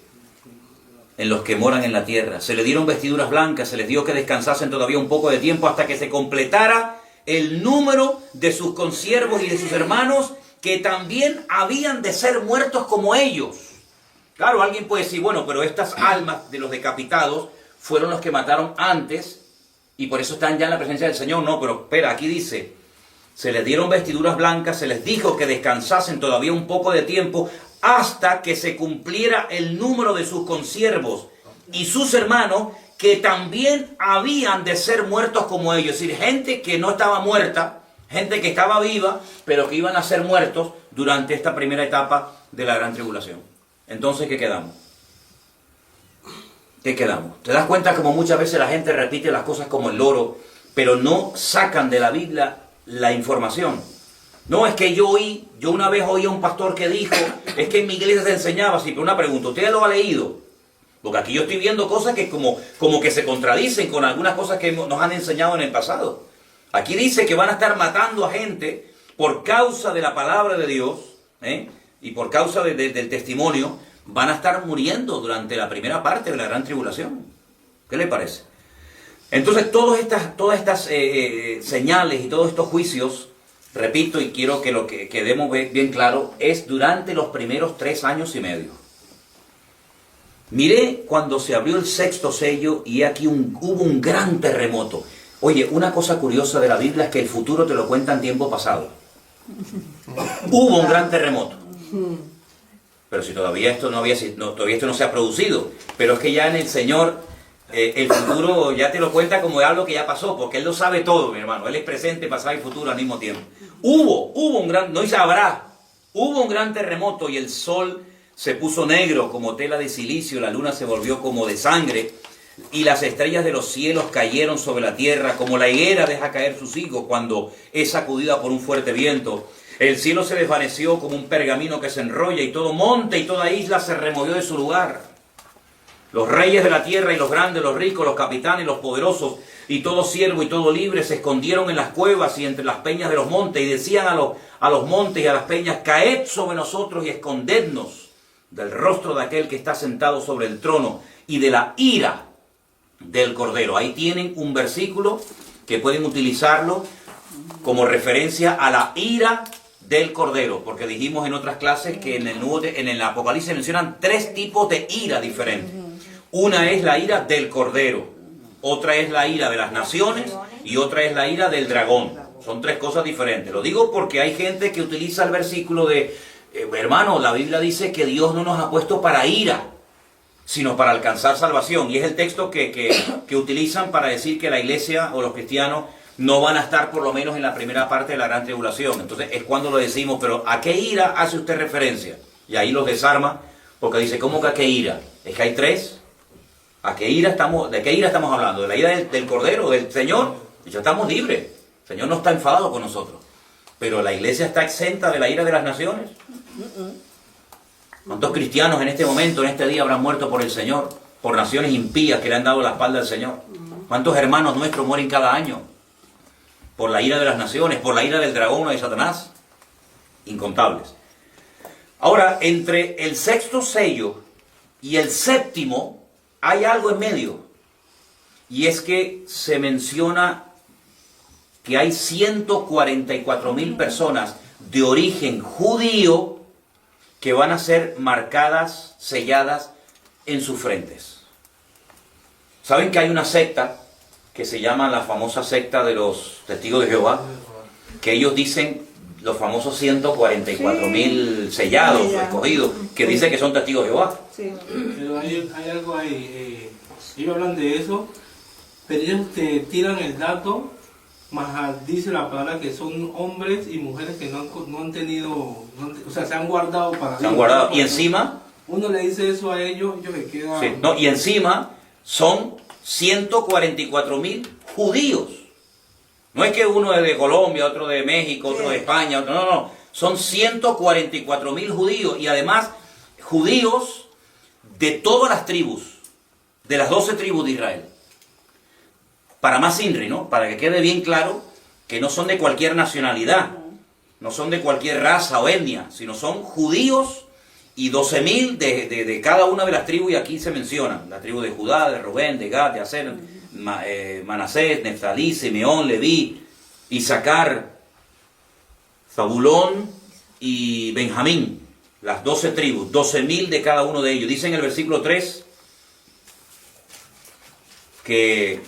en los que moran en la tierra? Se les dieron vestiduras blancas, se les dio que descansasen todavía un poco de tiempo hasta que se completara el número de sus consiervos y de sus hermanos, que también habían de ser muertos como ellos. Claro, alguien puede decir, bueno, pero estas almas de los decapitados fueron los que mataron antes y por eso están ya en la presencia del Señor. No, pero espera, aquí dice, se les dieron vestiduras blancas, se les dijo que descansasen todavía un poco de tiempo hasta que se cumpliera el número de sus consiervos y sus hermanos, que también habían de ser muertos como ellos. Es decir, gente que no estaba muerta, gente que estaba viva, pero que iban a ser muertos durante esta primera etapa de la gran tribulación. Entonces, ¿qué quedamos? ¿Qué quedamos? ¿Te das cuenta como muchas veces la gente repite las cosas como el loro, pero no sacan de la Biblia la información? No, es que yo una vez oí a un pastor que dijo, es que en mi iglesia se enseñaba así, pero una pregunta, ¿usted lo ha leído? Porque aquí yo estoy viendo cosas que como que se contradicen con algunas cosas que nos han enseñado en el pasado. Aquí dice que van a estar matando a gente por causa de la palabra de Dios, y por causa del testimonio, van a estar muriendo durante la primera parte de la gran tribulación. ¿Qué le parece? Entonces, todas estas señales y todos estos juicios, repito, y quiero que lo que quedemos bien claro, es durante los primeros 3 años y medio. Miré cuando se abrió el sexto sello y aquí hubo un gran terremoto. Oye, una cosa curiosa de la Biblia es que el futuro te lo cuenta en tiempo pasado. Hubo un gran terremoto. Pero si todavía esto no se ha producido. Pero es que ya en el Señor, el futuro ya te lo cuenta como algo que ya pasó, porque Él lo sabe todo, mi hermano. Él es presente, pasado y futuro al mismo tiempo. Hubo un gran, no dice habrá, hubo un gran terremoto y el sol se puso negro como tela de silicio, la luna se volvió como de sangre, y las estrellas de los cielos cayeron sobre la tierra, como la higuera deja caer sus higos cuando es sacudida por un fuerte viento. El cielo se desvaneció como un pergamino que se enrolla, y todo monte y toda isla se removió de su lugar. Los reyes de la tierra y los grandes, los ricos, los capitanes, los poderosos, y todo siervo y todo libre se escondieron en las cuevas y entre las peñas de los montes, y decían a los montes y a las peñas, caed sobre nosotros y escondednos del rostro de aquel que está sentado sobre el trono y de la ira del Cordero. Ahí tienen un versículo que pueden utilizarlo como referencia a la ira del Cordero, porque dijimos en otras clases que en el Apocalipsis mencionan 3 tipos de ira diferentes. Una es la ira del Cordero, otra es la ira de las naciones y otra es la ira del dragón. Son 3 cosas diferentes. Lo digo porque hay gente que utiliza el versículo de hermano, la Biblia dice que Dios no nos ha puesto para ira, sino para alcanzar salvación. Y es el texto que utilizan para decir que la iglesia o los cristianos no van a estar por lo menos en la primera parte de la gran tribulación. Entonces es cuando lo decimos, pero ¿a qué ira hace usted referencia? Y ahí los desarma, porque dice, ¿cómo que a qué ira? Es que hay 3. ¿De qué ira estamos hablando? ¿De la ira del Cordero, del Señor? Y ya estamos libres. El Señor no está enfadado con nosotros. Pero la iglesia está exenta de la ira de las naciones. ¿Cuántos cristianos en este momento, en este día, habrán muerto por el Señor? Por naciones impías que le han dado la espalda al Señor. ¿Cuántos hermanos nuestros mueren cada año? Por la ira de las naciones, por la ira del dragón o de Satanás. Incontables. Ahora, entre el sexto sello y el séptimo, hay algo en medio. Y es que se menciona que hay 144,000 personas de origen judío que van a ser marcadas, selladas en sus frentes. ¿Saben que hay una secta que se llama la famosa secta de los testigos de Jehová? Que ellos dicen, los famosos 144,000 sellados o escogidos, que dicen que son testigos de Jehová. Sí. Pero hay algo ahí, ellos hablan de eso, pero ellos te tiran el dato, más dice la palabra que son hombres y mujeres que no han tenido, o sea, se han guardado para Se han guardado. Y encima, uno le dice eso a ellos se quedan. sí, no, y encima son 144,000 judíos. No es que uno es de Colombia, otro de México, otro de España, otro, no. Son 144,000 judíos, y además judíos de todas las tribus, de las 12 tribus de Israel. Para más INRI, ¿no? Para que quede bien claro que no son de cualquier nacionalidad, no son de cualquier raza o etnia, sino son judíos, y 12,000 de cada una de las tribus, y aquí se mencionan la tribu de Judá, de Rubén, de Gad, de Aser, Manasés, Neftalí, Simeón, Leví, Isaacar, Zabulón y Benjamín, las 12 tribus, 12,000 de cada uno de ellos. Dice en el versículo 3 que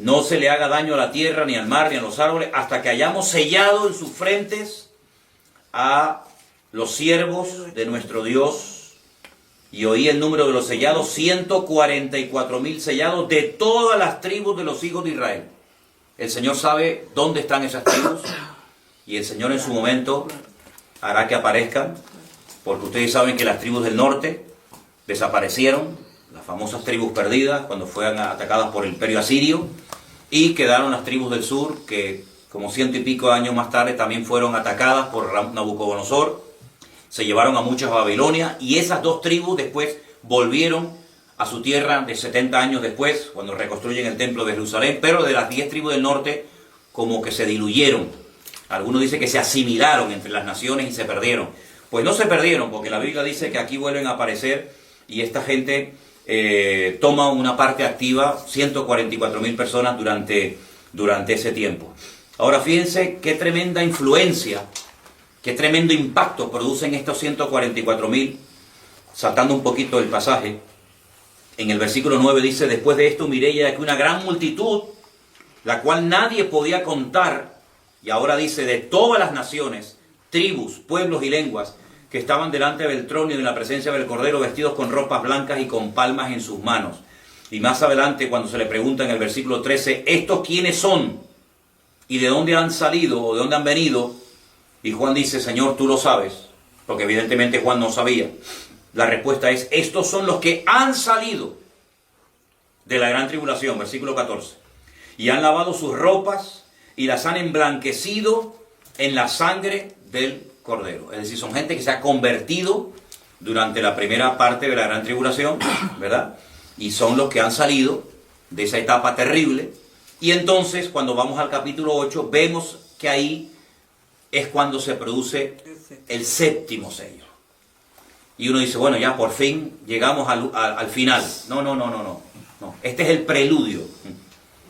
no se le haga daño a la tierra, ni al mar, ni a los árboles, hasta que hayamos sellado en sus frentes a los siervos de nuestro Dios. Y oí el número de los sellados, 144,000 sellados de todas las tribus de los hijos de Israel. El Señor sabe dónde están esas tribus, y el Señor en su momento hará que aparezcan, porque ustedes saben que las tribus del norte desaparecieron, las famosas tribus perdidas, cuando fueron atacadas por el imperio asirio, y quedaron las tribus del sur, que como 100 y pico de años más tarde también fueron atacadas por Nabucodonosor. Se llevaron a muchos a Babilonia, y esas dos tribus después volvieron a su tierra de 70 años después, cuando reconstruyen el templo de Jerusalén, pero de las 10 tribus del norte como que se diluyeron. Algunos dicen que se asimilaron entre las naciones y se perdieron. Pues no se perdieron, porque la Biblia dice que aquí vuelven a aparecer, y esta gente toma una parte activa, 144,000 personas durante ese tiempo. Ahora fíjense qué tremenda influencia, qué tremendo impacto producen estos 144,000. Saltando un poquito el pasaje, en el versículo 9 dice: después de esto miré ya que una gran multitud, la cual nadie podía contar, y ahora dice, de todas las naciones, tribus, pueblos y lenguas, que estaban delante del trono y en la presencia del Cordero, vestidos con ropas blancas y con palmas en sus manos. Y más adelante, cuando se le pregunta en el versículo 13, ¿estos quiénes son? ¿Y de dónde han salido o de dónde han venido? Y Juan dice: Señor, tú lo sabes, porque evidentemente Juan no sabía. La respuesta es: estos son los que han salido de la gran tribulación, versículo 14. Y han lavado sus ropas y las han emblanquecido en la sangre del Cordero. Es decir, son gente que se ha convertido durante la primera parte de la gran tribulación, ¿verdad? Y son los que han salido de esa etapa terrible. Y entonces, cuando vamos al capítulo 8, vemos que ahí es cuando se produce el séptimo sello. Y uno dice, bueno, ya por fin llegamos al final. No. Este es el preludio.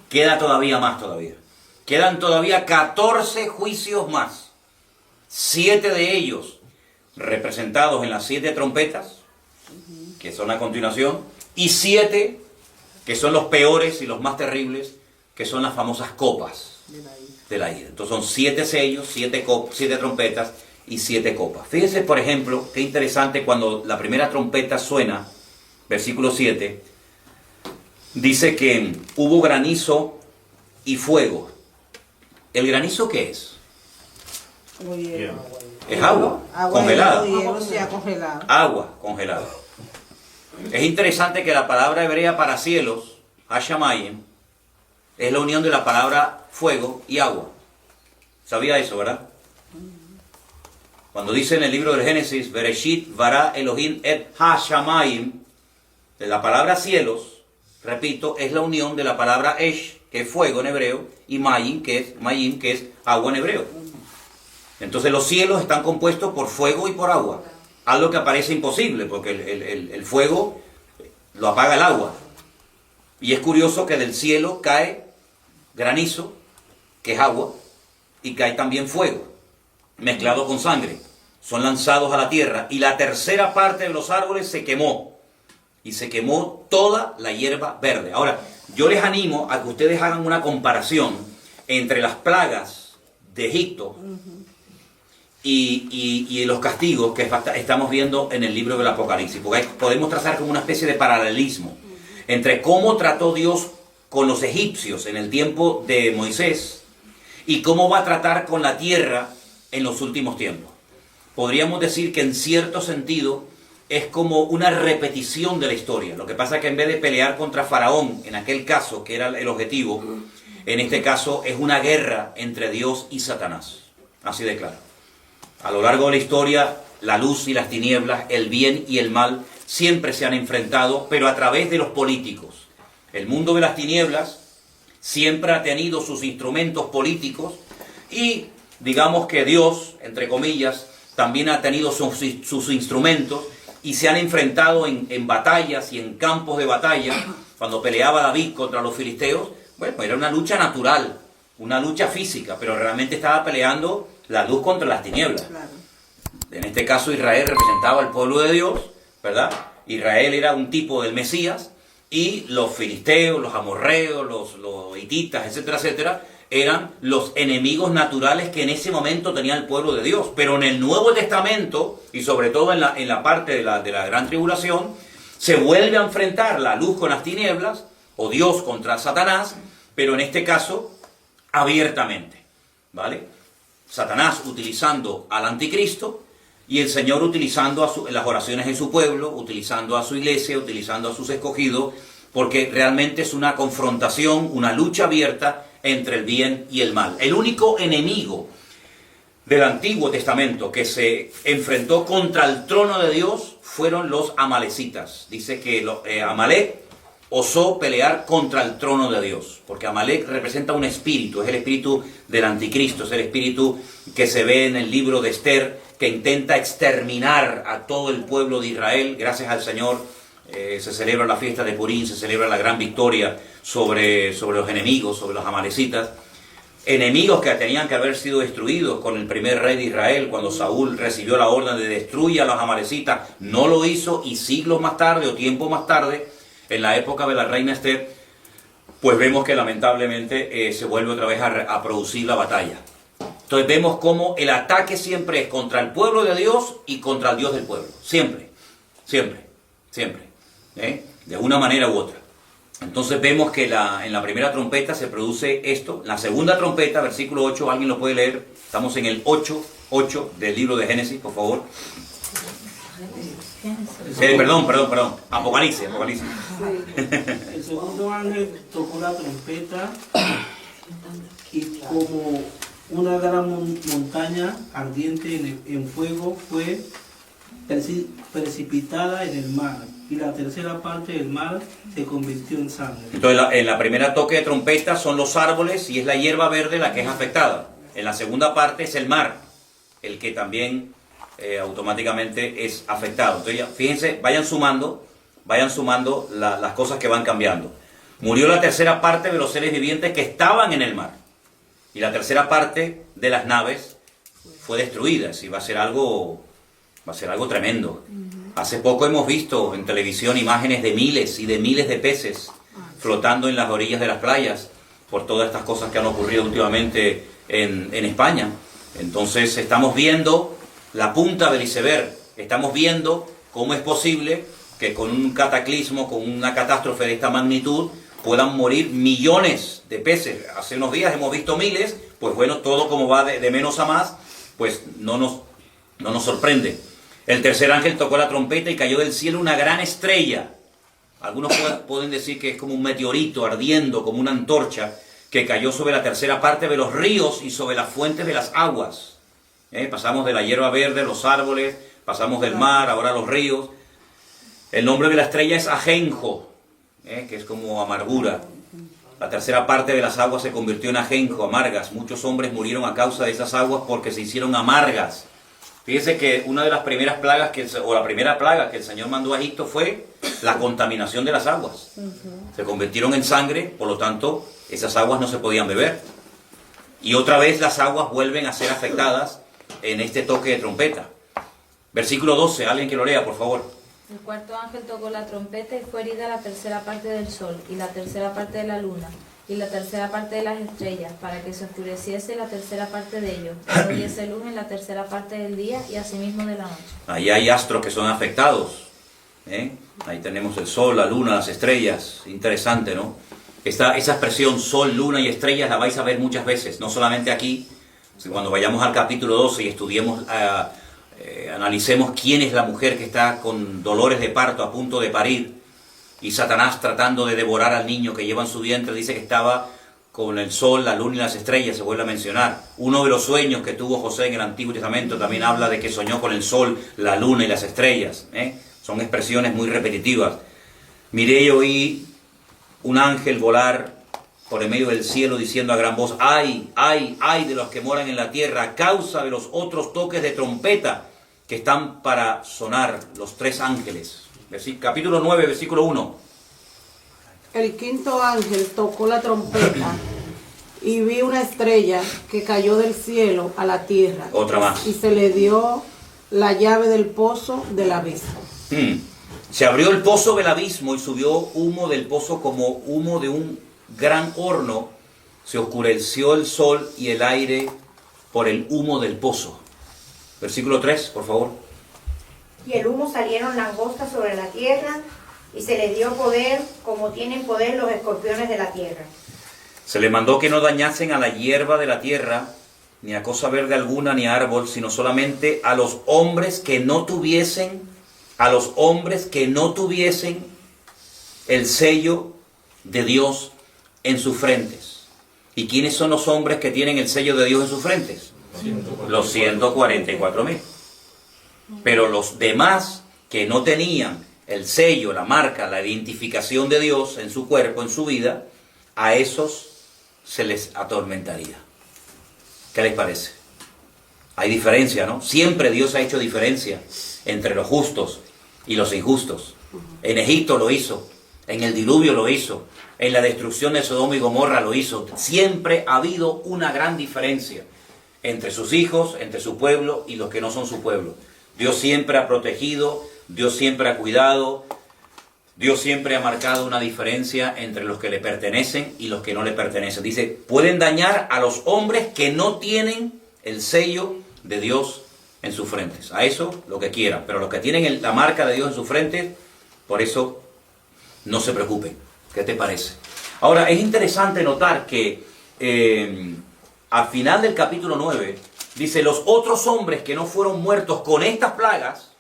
Queda todavía más todavía. Quedan todavía 14 juicios más. 7 de ellos representados en las 7 trompetas, que son a continuación, y 7 que son los peores y los más terribles, que son las famosas copas de la ira. Entonces son 7 sellos, 7 trompetas y 7 copas. Fíjense, por ejemplo, qué interesante cuando la primera trompeta suena, versículo 7, dice que hubo granizo y fuego. ¿El granizo qué es? Es agua congelada. Agua congelada. Es interesante que la palabra hebrea para cielos, Hashamayim, es la unión de la palabra fuego y agua. ¿Sabía eso, verdad? Cuando dice en el libro del Génesis, Bereshit bara Elohim et Hashamayim, de la palabra cielos, repito, es la unión de la palabra Esh, que es fuego en hebreo, y Mayim, que es agua en hebreo. Entonces los cielos están compuestos por fuego y por agua. Algo que parece imposible, porque el fuego lo apaga el agua. Y es curioso que del cielo cae granizo, que es agua, y cae también fuego, mezclado con sangre. Son lanzados a la tierra, y la tercera parte de los árboles se quemó. Y se quemó toda la hierba verde. Ahora, yo les animo a que ustedes hagan una comparación entre las plagas de Egipto y los castigos que estamos viendo en el libro del Apocalipsis, porque podemos trazar como una especie de paralelismo entre cómo trató Dios con los egipcios en el tiempo de Moisés y cómo va a tratar con la tierra en los últimos tiempos. Podríamos decir que en cierto sentido es como una repetición de la historia. Lo que pasa es que en vez de pelear contra Faraón, en aquel caso que era el objetivo, en este caso es una guerra entre Dios y Satanás. Así de claro. A lo largo de la historia, la luz y las tinieblas, el bien y el mal, siempre se han enfrentado, pero a través de los políticos. El mundo de las tinieblas siempre ha tenido sus instrumentos políticos y digamos que Dios, entre comillas, también ha tenido sus instrumentos y se han enfrentado en batallas y en campos de batalla. Cuando peleaba David contra los filisteos, bueno, era una lucha natural, una lucha física, pero realmente estaba peleando la luz contra las tinieblas. Claro. En este caso Israel representaba al pueblo de Dios, ¿verdad? Israel era un tipo del Mesías y los filisteos, los amorreos, los hititas, etcétera, etcétera, eran los enemigos naturales que en ese momento tenía el pueblo de Dios. Pero en el Nuevo Testamento, y sobre todo en la parte de la gran tribulación, se vuelve a enfrentar la luz con las tinieblas, o Dios contra Satanás, pero en este caso, abiertamente, ¿vale? Satanás utilizando al anticristo, y el Señor utilizando las oraciones de su pueblo, utilizando a su iglesia, utilizando a sus escogidos, porque realmente es una confrontación, una lucha abierta entre el bien y el mal. El único enemigo del Antiguo Testamento que se enfrentó contra el trono de Dios fueron los amalecitas. Dice que Amalek osó pelear contra el trono de Dios, porque Amalek representa un espíritu, es el espíritu del anticristo, es el espíritu que se ve en el libro de Esther, que intenta exterminar a todo el pueblo de Israel. Gracias al Señor se celebra la fiesta de Purim, se celebra la gran victoria sobre los enemigos, sobre los amalecitas. Enemigos que tenían que haber sido destruidos con el primer rey de Israel, cuando Saúl recibió la orden de destruir a los amalecitas, no lo hizo, y siglos más tarde o tiempo más tarde, en la época de la reina Esther, pues vemos que lamentablemente se vuelve otra vez a producir la batalla. Entonces vemos cómo el ataque siempre es contra el pueblo de Dios y contra el Dios del pueblo. Siempre, siempre, siempre. De una manera u otra. Entonces vemos que en la primera trompeta se produce esto. La segunda trompeta, versículo 8, ¿alguien lo puede leer? Estamos en el 8 del libro de Génesis, por favor. Perdón. Apocalipsis. El segundo ángel tocó la trompeta y como una gran montaña ardiente en fuego fue precipitada en el mar, y la tercera parte del mar se convirtió en sangre. Entonces en la primera toque de trompeta son los árboles y es la hierba verde la que es afectada. En la segunda parte es el mar, el que también automáticamente es afectado. Entonces ya, fíjense, vayan sumando las cosas que van cambiando. Murió la tercera parte de los seres vivientes que estaban en el mar, y la tercera parte de las naves fue destruida. Así va a ser algo tremendo. Hace poco hemos visto en televisión imágenes de miles y de miles de peces flotando en las orillas de las playas por todas estas cosas que han ocurrido últimamente en España. Entonces estamos viendo la punta del iceberg, estamos viendo cómo es posible que con un cataclismo, con una catástrofe de esta magnitud, puedan morir millones de peces. Hace unos días hemos visto miles, pues bueno, todo como va de menos a más, pues no nos sorprende. El tercer ángel tocó la trompeta y cayó del cielo una gran estrella. Algunos pueden decir que es como un meteorito ardiendo, como una antorcha, que cayó sobre la tercera parte de los ríos y sobre las fuentes de las aguas. Pasamos de la hierba verde, los árboles, pasamos del mar, ahora los ríos. El nombre de la estrella es ajenjo, que es como amargura. La tercera parte de las aguas se convirtió en ajenjo, amargas. Muchos hombres murieron a causa de esas aguas porque se hicieron amargas. Fíjense que una de las primeras plagas, la primera plaga que el Señor mandó a Egipto fue la contaminación de las aguas. Se convirtieron en sangre, por lo tanto, esas aguas no se podían beber. Y otra vez las aguas vuelven a ser afectadas en este toque de trompeta. Versículo 12, alguien que lo lea, por favor. El cuarto ángel tocó la trompeta y fue herida la tercera parte del sol, y la tercera parte de la luna, y la tercera parte de las estrellas, para que se oscureciese la tercera parte de ellos, y no hubiese luz en la tercera parte del día y asimismo de la noche. Ahí hay astros que son afectados. Ahí tenemos el sol, la luna, las estrellas. Interesante, ¿no? Esa expresión sol, luna y estrellas la vais a ver muchas veces, no solamente aquí. Cuando vayamos al capítulo 12 y estudiemos, analicemos quién es la mujer que está con dolores de parto a punto de parir, y Satanás tratando de devorar al niño que lleva en su vientre, dice que estaba con el sol, la luna y las estrellas, se vuelve a mencionar. Uno de los sueños que tuvo José en el Antiguo Testamento también habla de que soñó con el sol, la luna y las estrellas. Son expresiones muy repetitivas. Miré y oí un ángel volar por en medio del cielo diciendo a gran voz: ¡ay, ay, ay de los que moran en la tierra a causa de los otros toques de trompeta que están para sonar, los tres ángeles! Capítulo 9, versículo 1. El quinto ángel tocó la trompeta y vi una estrella que cayó del cielo a la tierra. Otra más. Y se le dio la llave del pozo del abismo. Se abrió el pozo del abismo y subió humo del pozo como humo de un gran horno. Se oscureció el sol y el aire por el humo del pozo. Versículo 3, por favor. Y el humo salieron langostas sobre la tierra, y se les dio poder, como tienen poder los escorpiones de la tierra. Se le mandó que no dañasen a la hierba de la tierra, ni a cosa verde alguna, ni a árbol, sino solamente a los hombres que no tuviesen, el sello de Dios en sus frentes. ¿Y quiénes son los hombres que tienen el sello de Dios en sus frentes? Los 144,000. Pero los demás que no tenían el sello, la marca, la identificación de Dios en su cuerpo, en su vida, a esos se les atormentaría. ¿Qué les parece? Hay diferencia, ¿no? Siempre Dios ha hecho diferencia entre los justos y los injustos. En Egipto lo hizo, en el diluvio lo hizo, en la destrucción de Sodoma y Gomorra lo hizo. Siempre ha habido una gran diferencia entre sus hijos, entre su pueblo y los que no son su pueblo. Dios siempre ha protegido, Dios siempre ha cuidado, Dios siempre ha marcado una diferencia entre los que le pertenecen y los que no le pertenecen. Dice, pueden dañar a los hombres que no tienen el sello de Dios en sus frentes. A eso lo que quieran, pero los que tienen la marca de Dios en sus frentes, por eso no se preocupen. ¿Qué te parece? Ahora, es interesante notar que al final del capítulo 9, dice, los otros hombres que no fueron muertos con estas plagas,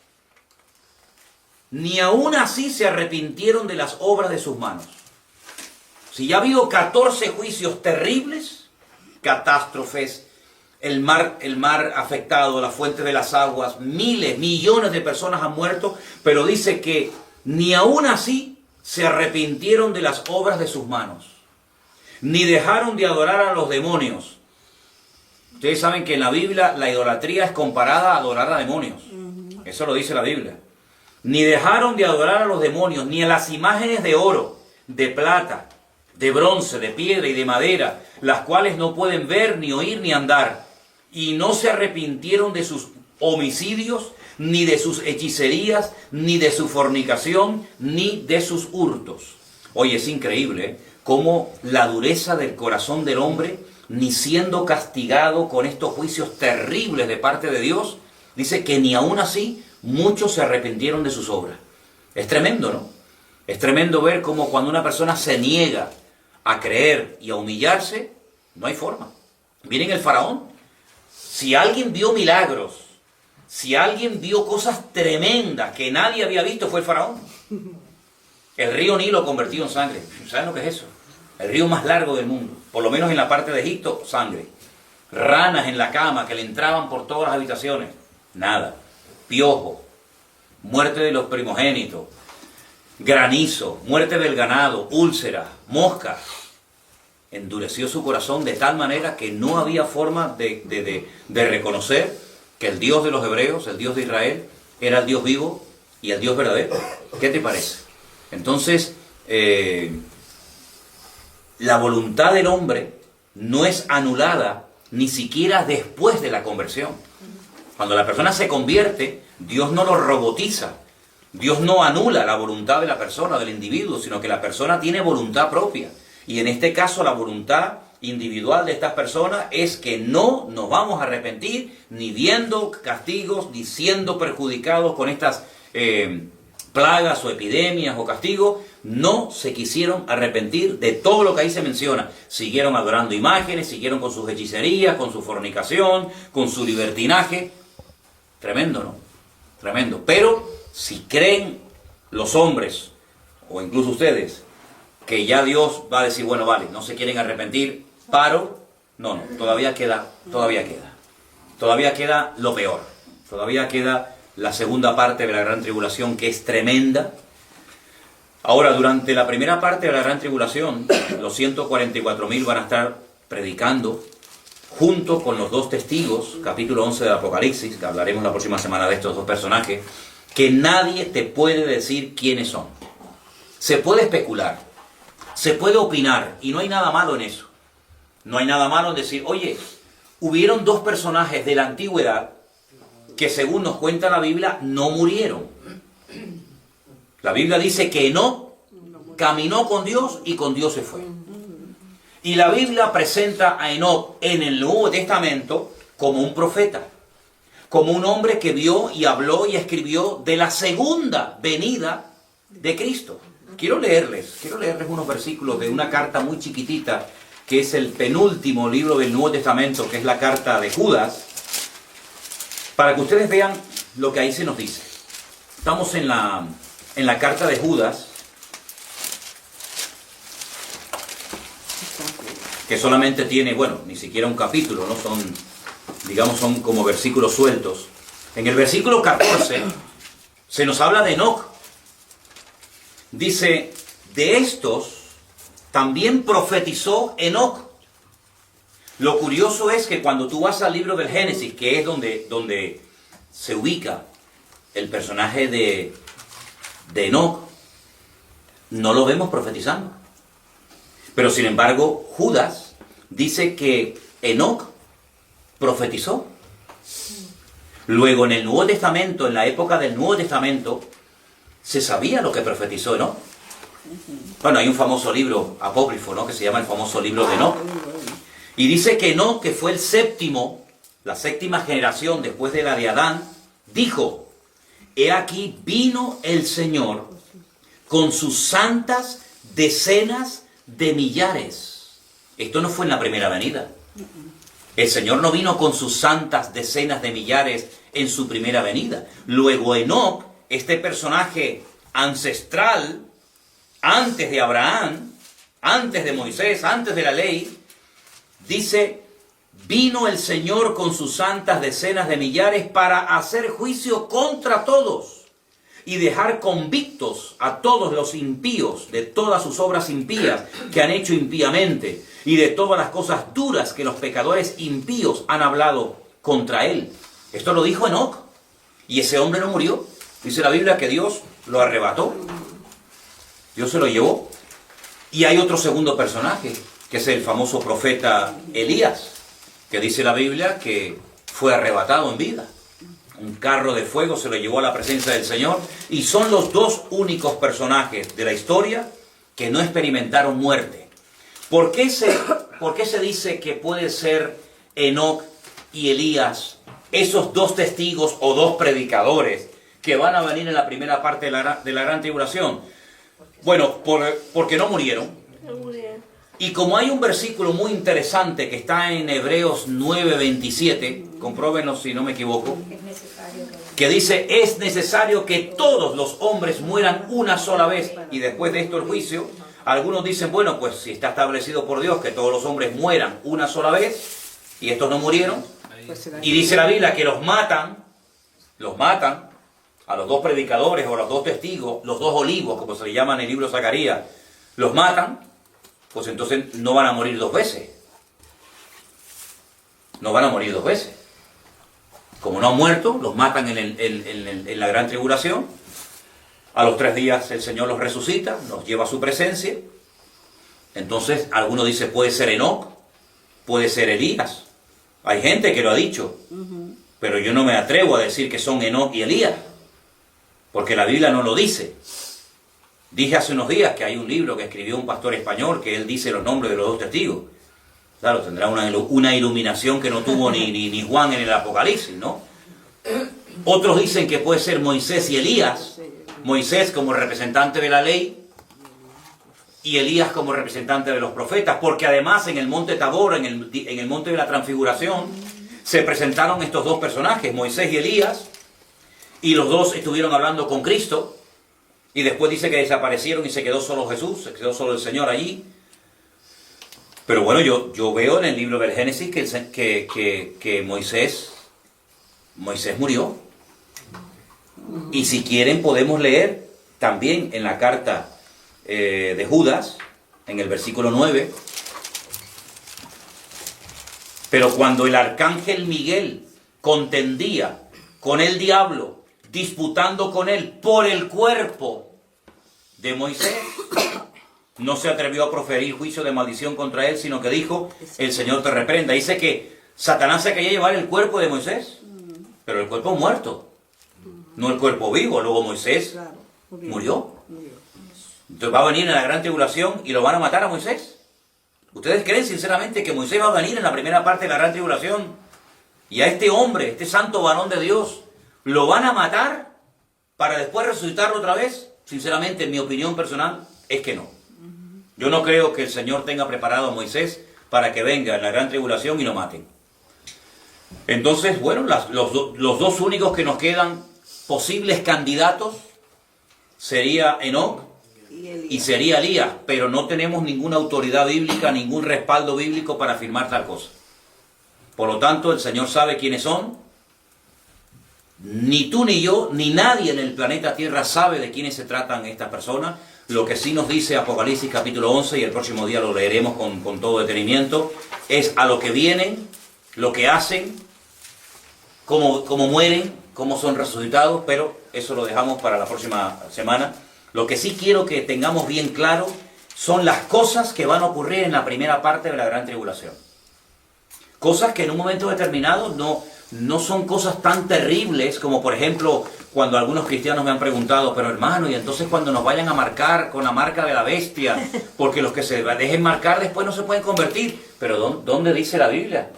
ni aún así se arrepintieron de las obras de sus manos. Si ya ha habido 14 juicios terribles, catástrofes, el mar afectado, la fuente de las aguas, miles, millones de personas han muerto, pero dice que ni aún así se arrepintieron de las obras de sus manos, ni dejaron de adorar a los demonios. Ustedes saben que en la Biblia la idolatría es comparada a adorar a demonios. Eso lo dice la Biblia. Ni dejaron de adorar a los demonios, ni a las imágenes de oro, de plata, de bronce, de piedra y de madera, las cuales no pueden ver, ni oír, ni andar. Y no se arrepintieron de sus homicidios, ni de sus hechicerías, ni de su fornicación, ni de sus hurtos. Oye, es increíble cómo la dureza del corazón del hombre, ni siendo castigado con estos juicios terribles de parte de Dios, dice que ni aún así muchos se arrepintieron de sus obras. Es tremendo, ¿no? Es tremendo ver cómo cuando una persona se niega a creer y a humillarse, no hay forma. Miren el faraón. Si alguien vio milagros, si alguien vio cosas tremendas que nadie había visto, fue el faraón. El río Nilo convertido en sangre. ¿Saben lo que es eso? El río más largo del mundo. Por lo menos en la parte de Egipto, sangre. Ranas en la cama que le entraban por todas las habitaciones. Nada. Piojo, muerte de los primogénitos, granizo, muerte del ganado, úlceras, moscas. Endureció su corazón de tal manera que no había forma de reconocer que el Dios de los hebreos, el Dios de Israel, era el Dios vivo y el Dios verdadero. ¿Qué te parece? Entonces, la voluntad del hombre no es anulada ni siquiera después de la conversión. Cuando la persona se convierte, Dios no lo robotiza. Dios no anula la voluntad de la persona, del individuo, sino que la persona tiene voluntad propia. Y en este caso la voluntad individual de estas personas es que no nos vamos a arrepentir ni viendo castigos, ni siendo perjudicados con estas plagas o epidemias o castigos. No se quisieron arrepentir de todo lo que ahí se menciona. Siguieron adorando imágenes, siguieron con sus hechicerías, con su fornicación, con su libertinaje. Tremendo, ¿no? Tremendo. Pero si creen los hombres, o incluso ustedes, que ya Dios va a decir, bueno, vale, no se quieren arrepentir, paro. No, todavía queda lo peor. Todavía queda la segunda parte de la gran tribulación, que es tremenda. Ahora, durante la primera parte de la gran tribulación, los 144,000 van a estar predicando junto con los dos testigos, capítulo 11 del Apocalipsis, que hablaremos la próxima semana de estos dos personajes, que nadie te puede decir quiénes son. Se puede especular, se puede opinar, y no hay nada malo en eso. No hay nada malo en decir, oye, hubieron dos personajes de la antigüedad que según nos cuenta la Biblia no murieron. La Biblia dice que Enoc caminó con Dios y con Dios se fue. Y la Biblia presenta a Enoc en el Nuevo Testamento como un profeta, como un hombre que vio y habló y escribió de la segunda venida de Cristo. Quiero leerles unos versículos de una carta muy chiquitita, que es el penúltimo libro del Nuevo Testamento, que es la carta de Judas, para que ustedes vean lo que ahí se nos dice. Estamos en la carta de Judas, que solamente tiene, bueno, ni siquiera un capítulo, ¿no? Son como versículos sueltos. En el versículo 14 se nos habla de Enoc. Dice, de estos también profetizó Enoc. Lo curioso es que cuando tú vas al libro del Génesis, que es donde se ubica el personaje de Enoc, no lo vemos profetizando. Pero sin embargo, Judas dice que Enoc profetizó. Luego en el Nuevo Testamento, en la época del Nuevo Testamento, se sabía lo que profetizó Enoc. Bueno, hay un famoso libro apócrifo, ¿no?, que se llama el famoso libro de Enoc. Y dice que Enoc, que fue la séptima generación después de la de Adán, dijo, he aquí vino el Señor con sus santas decenas de millares. Esto no fue en la primera venida. El Señor no vino con sus santas decenas de millares en su primera venida. Luego Enoc, este personaje ancestral, antes de Abraham, antes de Moisés, antes de la ley, dice, vino el Señor con sus santas decenas de millares para hacer juicio contra todos y dejar convictos a todos los impíos de todas sus obras impías que han hecho impíamente y de todas las cosas duras que los pecadores impíos han hablado contra él. Esto lo dijo Enoc, y ese hombre no murió. Dice la Biblia que Dios lo arrebató, Dios se lo llevó. Y hay otro segundo personaje, que es el famoso profeta Elías, que dice la Biblia que fue arrebatado en vida. Un carro de fuego se lo llevó a la presencia del Señor, y son los dos únicos personajes de la historia que no experimentaron muerte. ¿Por qué se dice que puede ser Enoc y Elías esos dos testigos o dos predicadores que van a venir en la primera parte de la gran tribulación? Bueno, porque no murieron. Y como hay un versículo muy interesante que está en Hebreos 9:27, compróbenlo si no me equivoco, que dice, es necesario que todos los hombres mueran una sola vez y después de esto el juicio. Algunos dicen, bueno, pues si está establecido por Dios que todos los hombres mueran una sola vez y estos no murieron, y dice la Biblia que los matan a los dos predicadores o a los dos testigos, los dos olivos, como se le llama en el libro de Zacarías, los matan, pues entonces no van a morir dos veces. No van a morir dos veces. Como no han muerto, los matan en la gran tribulación. A los 3 días el Señor los resucita, los lleva a su presencia. Entonces, algunos dicen, puede ser Enoc, puede ser Elías. Hay gente que lo ha dicho, pero yo no me atrevo a decir que son Enoc y Elías, porque la Biblia no lo dice. Dije hace unos días que hay un libro que escribió un pastor español que él dice los nombres de los dos testigos. Claro, tendrá una iluminación que no tuvo ni Juan en el Apocalipsis, ¿no? Otros dicen que puede ser Moisés y Elías. Moisés como representante de la ley y Elías como representante de los profetas, porque además en el monte Tabor, en el monte de la transfiguración, se presentaron estos dos personajes, Moisés y Elías, y los dos estuvieron hablando con Cristo, y después dice que desaparecieron y se quedó solo Jesús, se quedó solo el Señor allí. Pero bueno, yo veo en el libro del Génesis que Moisés murió. Y si quieren podemos leer también en la carta de Judas, en el versículo 9. Pero cuando el arcángel Miguel contendía con el diablo, disputando con él por el cuerpo de Moisés, no se atrevió a proferir juicio de maldición contra él, sino que dijo, el Señor te reprenda. Dice que Satanás se quería llevar el cuerpo de Moisés, pero el cuerpo muerto, no el cuerpo vivo. Luego Moisés Murió. Entonces va a venir en la gran tribulación y lo van a matar a Moisés. ¿Ustedes creen sinceramente que Moisés va a venir en la primera parte de la gran tribulación? Y a este hombre, este santo varón de Dios, ¿lo van a matar para después resucitarlo otra vez? Sinceramente, en mi opinión personal, es que no. Yo no creo que el Señor tenga preparado a Moisés para que venga en la gran tribulación y lo maten. Entonces, bueno, los dos únicos que nos quedan posibles candidatos sería Enoc y sería Elías, pero no tenemos ninguna autoridad bíblica, ningún respaldo bíblico para afirmar tal cosa. Por lo tanto, el Señor sabe quiénes son. Ni tú ni yo, ni nadie en el planeta Tierra sabe de quiénes se tratan estas personas. Lo que sí nos dice Apocalipsis capítulo 11, y el próximo día lo leeremos con todo detenimiento, es a lo que vienen, lo que hacen, cómo mueren, cómo son resucitados, pero eso lo dejamos para la próxima semana. Lo que sí quiero que tengamos bien claro son las cosas que van a ocurrir en la primera parte de la gran tribulación. Cosas que en un momento determinado no son cosas tan terribles como, por ejemplo, cuando algunos cristianos me han preguntado, pero hermano, y entonces cuando nos vayan a marcar con la marca de la bestia, porque los que se dejen marcar después no se pueden convertir. Pero ¿dónde dice la Biblia?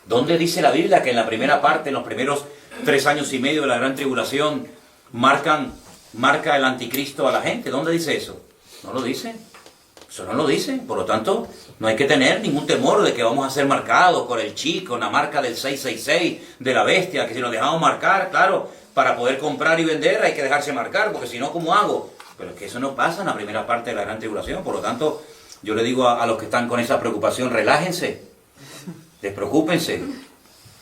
¿Dónde dice la Biblia que en la primera parte, en los primeros 3 años y medio de la gran tribulación, marca el anticristo a la gente? ¿Dónde dice eso? No lo dice. Eso no lo dice. Por lo tanto, no hay que tener ningún temor de que vamos a ser marcados con el chico, con la marca del 666 de la bestia, que si nos dejamos marcar, claro, para poder comprar y vender hay que dejarse marcar, porque si no, ¿cómo hago? Pero es que eso no pasa en la primera parte de la gran tribulación. Por lo tanto, yo le digo a los que están con esa preocupación, relájense, despreocúpense.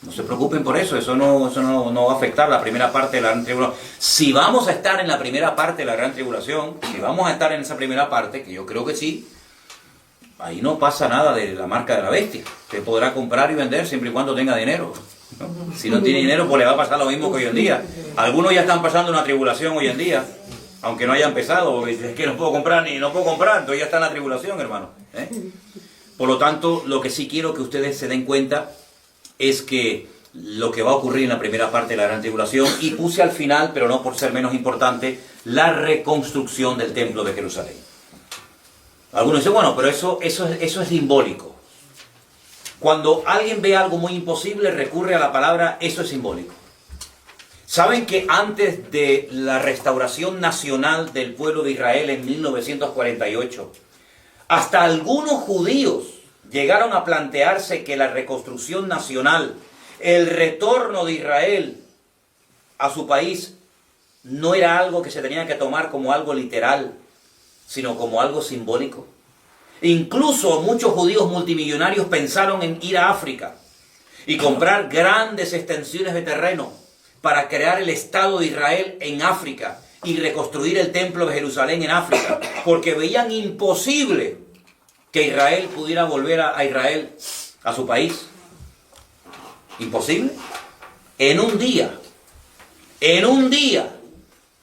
No se preocupen por eso, eso no va a afectar la primera parte de la gran tribulación. Si vamos a estar en la primera parte de la gran tribulación, si vamos a estar en esa primera parte, que yo creo que sí, ahí no pasa nada de la marca de la bestia. Usted podrá comprar y vender siempre y cuando tenga dinero, ¿no? Si no tiene dinero, pues le va a pasar lo mismo que hoy en día. Algunos ya están pasando una tribulación hoy en día, aunque no haya empezado, porque es que no puedo comprar, entonces ya está en la tribulación, hermano, ¿eh? Por lo tanto, lo que sí quiero que ustedes se den cuenta es que lo que va a ocurrir en la primera parte de la gran tribulación, y puse al final, pero no por ser menos importante, la reconstrucción del templo de Jerusalén. Algunos dicen, bueno, pero eso es simbólico. Cuando alguien ve algo muy imposible, recurre a la palabra eso es simbólico. ¿Saben que antes de la restauración nacional del pueblo de Israel en 1948, hasta algunos judíos llegaron a plantearse que la reconstrucción nacional, el retorno de Israel a su país, no era algo que se tenía que tomar como algo literal, sino como algo simbólico? Incluso muchos judíos multimillonarios pensaron en ir a África y comprar grandes extensiones de terreno para crear el Estado de Israel en África y reconstruir el templo de Jerusalén en África, porque veían imposible que Israel pudiera volver a Israel, a su país. Imposible. En un día,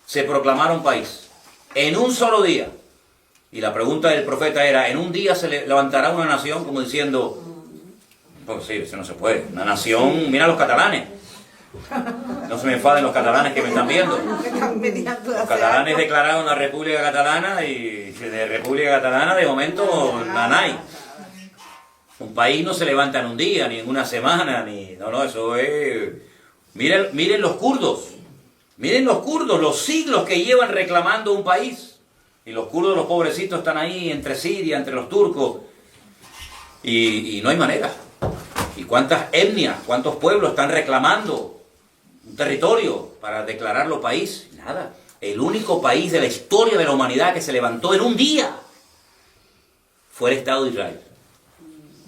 se proclamaron país. En un solo día. Y la pregunta del profeta era, ¿en un día se levantará una nación? Como diciendo, pues sí, eso no se puede. Una nación, mira los catalanes. No se me enfaden los catalanes que me están viendo. Los catalanes declararon la República Catalana y de República Catalana de momento nanay. Un país no se levanta en un día, ni en una semana, no, eso es... Miren los kurdos. Miren los kurdos, los siglos que llevan reclamando un país. Y los kurdos, los pobrecitos, están ahí entre Siria, entre los turcos. Y no hay manera. ¿Y cuántas etnias, cuántos pueblos están reclamando un territorio para declararlo país? Nada. El único país de la historia de la humanidad que se levantó en un día fue el Estado de Israel.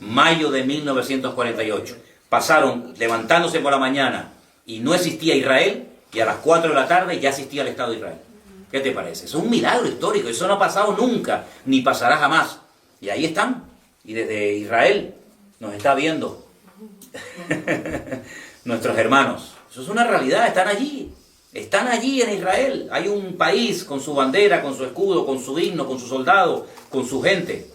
Mayo de 1948. Pasaron levantándose por la mañana y no existía Israel, y a las 4 de la tarde ya existía el Estado de Israel. ¿Qué te parece? Eso es un milagro histórico, eso no ha pasado nunca, ni pasará jamás. Y ahí están, y desde Israel nos está viendo nuestros hermanos. Eso es una realidad, están allí en Israel. Hay un país con su bandera, con su escudo, con su himno, con sus soldados, con su gente.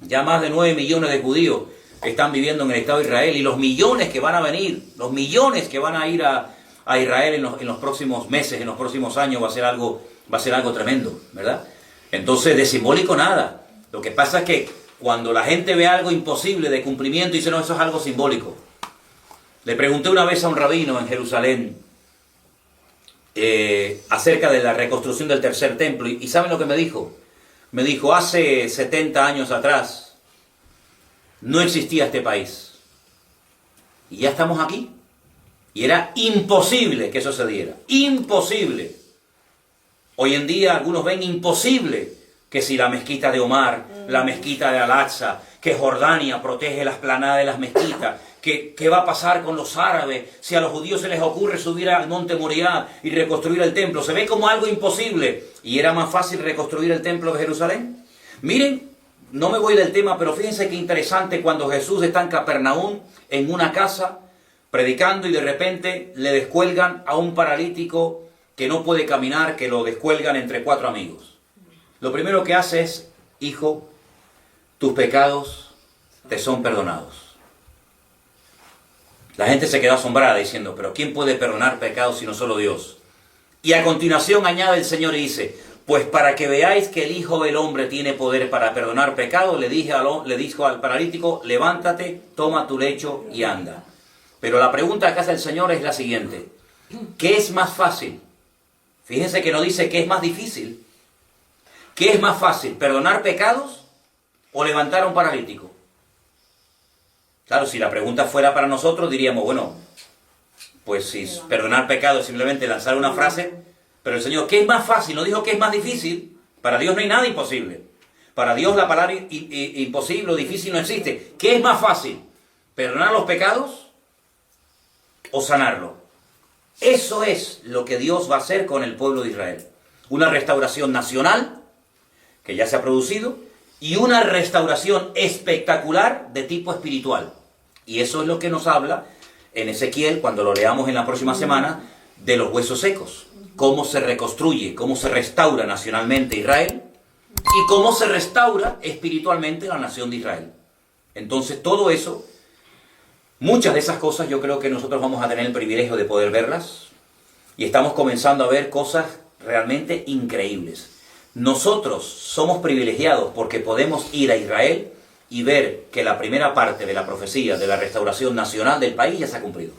Ya más de 9 millones de judíos están viviendo en el Estado de Israel, y los millones que van a venir, los millones que van a ir a a Israel en los próximos meses, en los próximos años, va a ser algo tremendo, ¿verdad? Entonces, de simbólico nada. Lo que pasa es que cuando la gente ve algo imposible de cumplimiento, dice, no, eso es algo simbólico. Le pregunté una vez a un rabino en Jerusalén acerca de la reconstrucción del tercer templo, y ¿saben lo que me dijo? Me dijo, hace 70 años atrás no existía este país. Y ya estamos aquí. Y era imposible que eso se diera. Imposible. Hoy en día algunos ven imposible que si la mezquita de Omar, la mezquita de Al-Aqsa, que Jordania protege la explanada de las mezquitas, ¿qué va a pasar con los árabes si a los judíos se les ocurre subir al monte Moriah y reconstruir el templo? Se ve como algo imposible. ¿Y era más fácil reconstruir el templo de Jerusalén? Miren, no me voy del tema, pero fíjense qué interesante cuando Jesús está en Capernaum, en una casa, predicando, y de repente le descuelgan a un paralítico que no puede caminar, que lo descuelgan entre 4 amigos. Lo primero que hace es, hijo, tus pecados te son perdonados. La gente se quedó asombrada diciendo, pero ¿quién puede perdonar pecados sino solo Dios? Y a continuación añade el Señor y dice, pues para que veáis que el Hijo del Hombre tiene poder para perdonar pecados, le dijo al paralítico, levántate, toma tu lecho y anda. Pero la pregunta que hace el Señor es la siguiente, ¿qué es más fácil? Fíjense que no dice qué es más difícil. ¿Qué es más fácil, perdonar pecados o levantar a un paralítico? Claro, si la pregunta fuera para nosotros, diríamos, bueno, pues si perdonar pecados es simplemente lanzar una frase, pero el Señor, ¿qué es más fácil? No dijo que es más difícil. Para Dios no hay nada imposible. Para Dios la palabra imposible o difícil no existe. ¿Qué es más fácil? ¿Perdonar los pecados o sanarlo? Eso es lo que Dios va a hacer con el pueblo de Israel. Una restauración nacional, que ya se ha producido, y una restauración espectacular de tipo espiritual. Y eso es lo que nos habla en Ezequiel, cuando lo leamos en la próxima semana, de los huesos secos. Cómo se reconstruye, cómo se restaura nacionalmente Israel, y cómo se restaura espiritualmente la nación de Israel. Entonces todo eso, muchas de esas cosas yo creo que nosotros vamos a tener el privilegio de poder verlas, y estamos comenzando a ver cosas realmente increíbles. Nosotros somos privilegiados porque podemos ir a Israel y ver que la primera parte de la profecía de la restauración nacional del país ya se ha cumplido.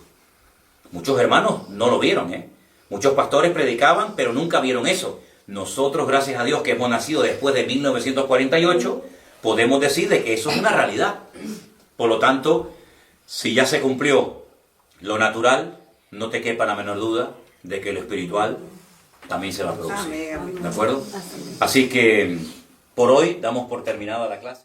Muchos hermanos no lo vieron, Muchos pastores predicaban, pero nunca vieron eso. Nosotros, gracias a Dios, que hemos nacido después de 1948, podemos decir de que eso es una realidad. Por lo tanto, si ya se cumplió lo natural, no te quepa la menor duda de que lo espiritual también se va a producir. ¿De acuerdo? Así que por hoy damos por terminada la clase.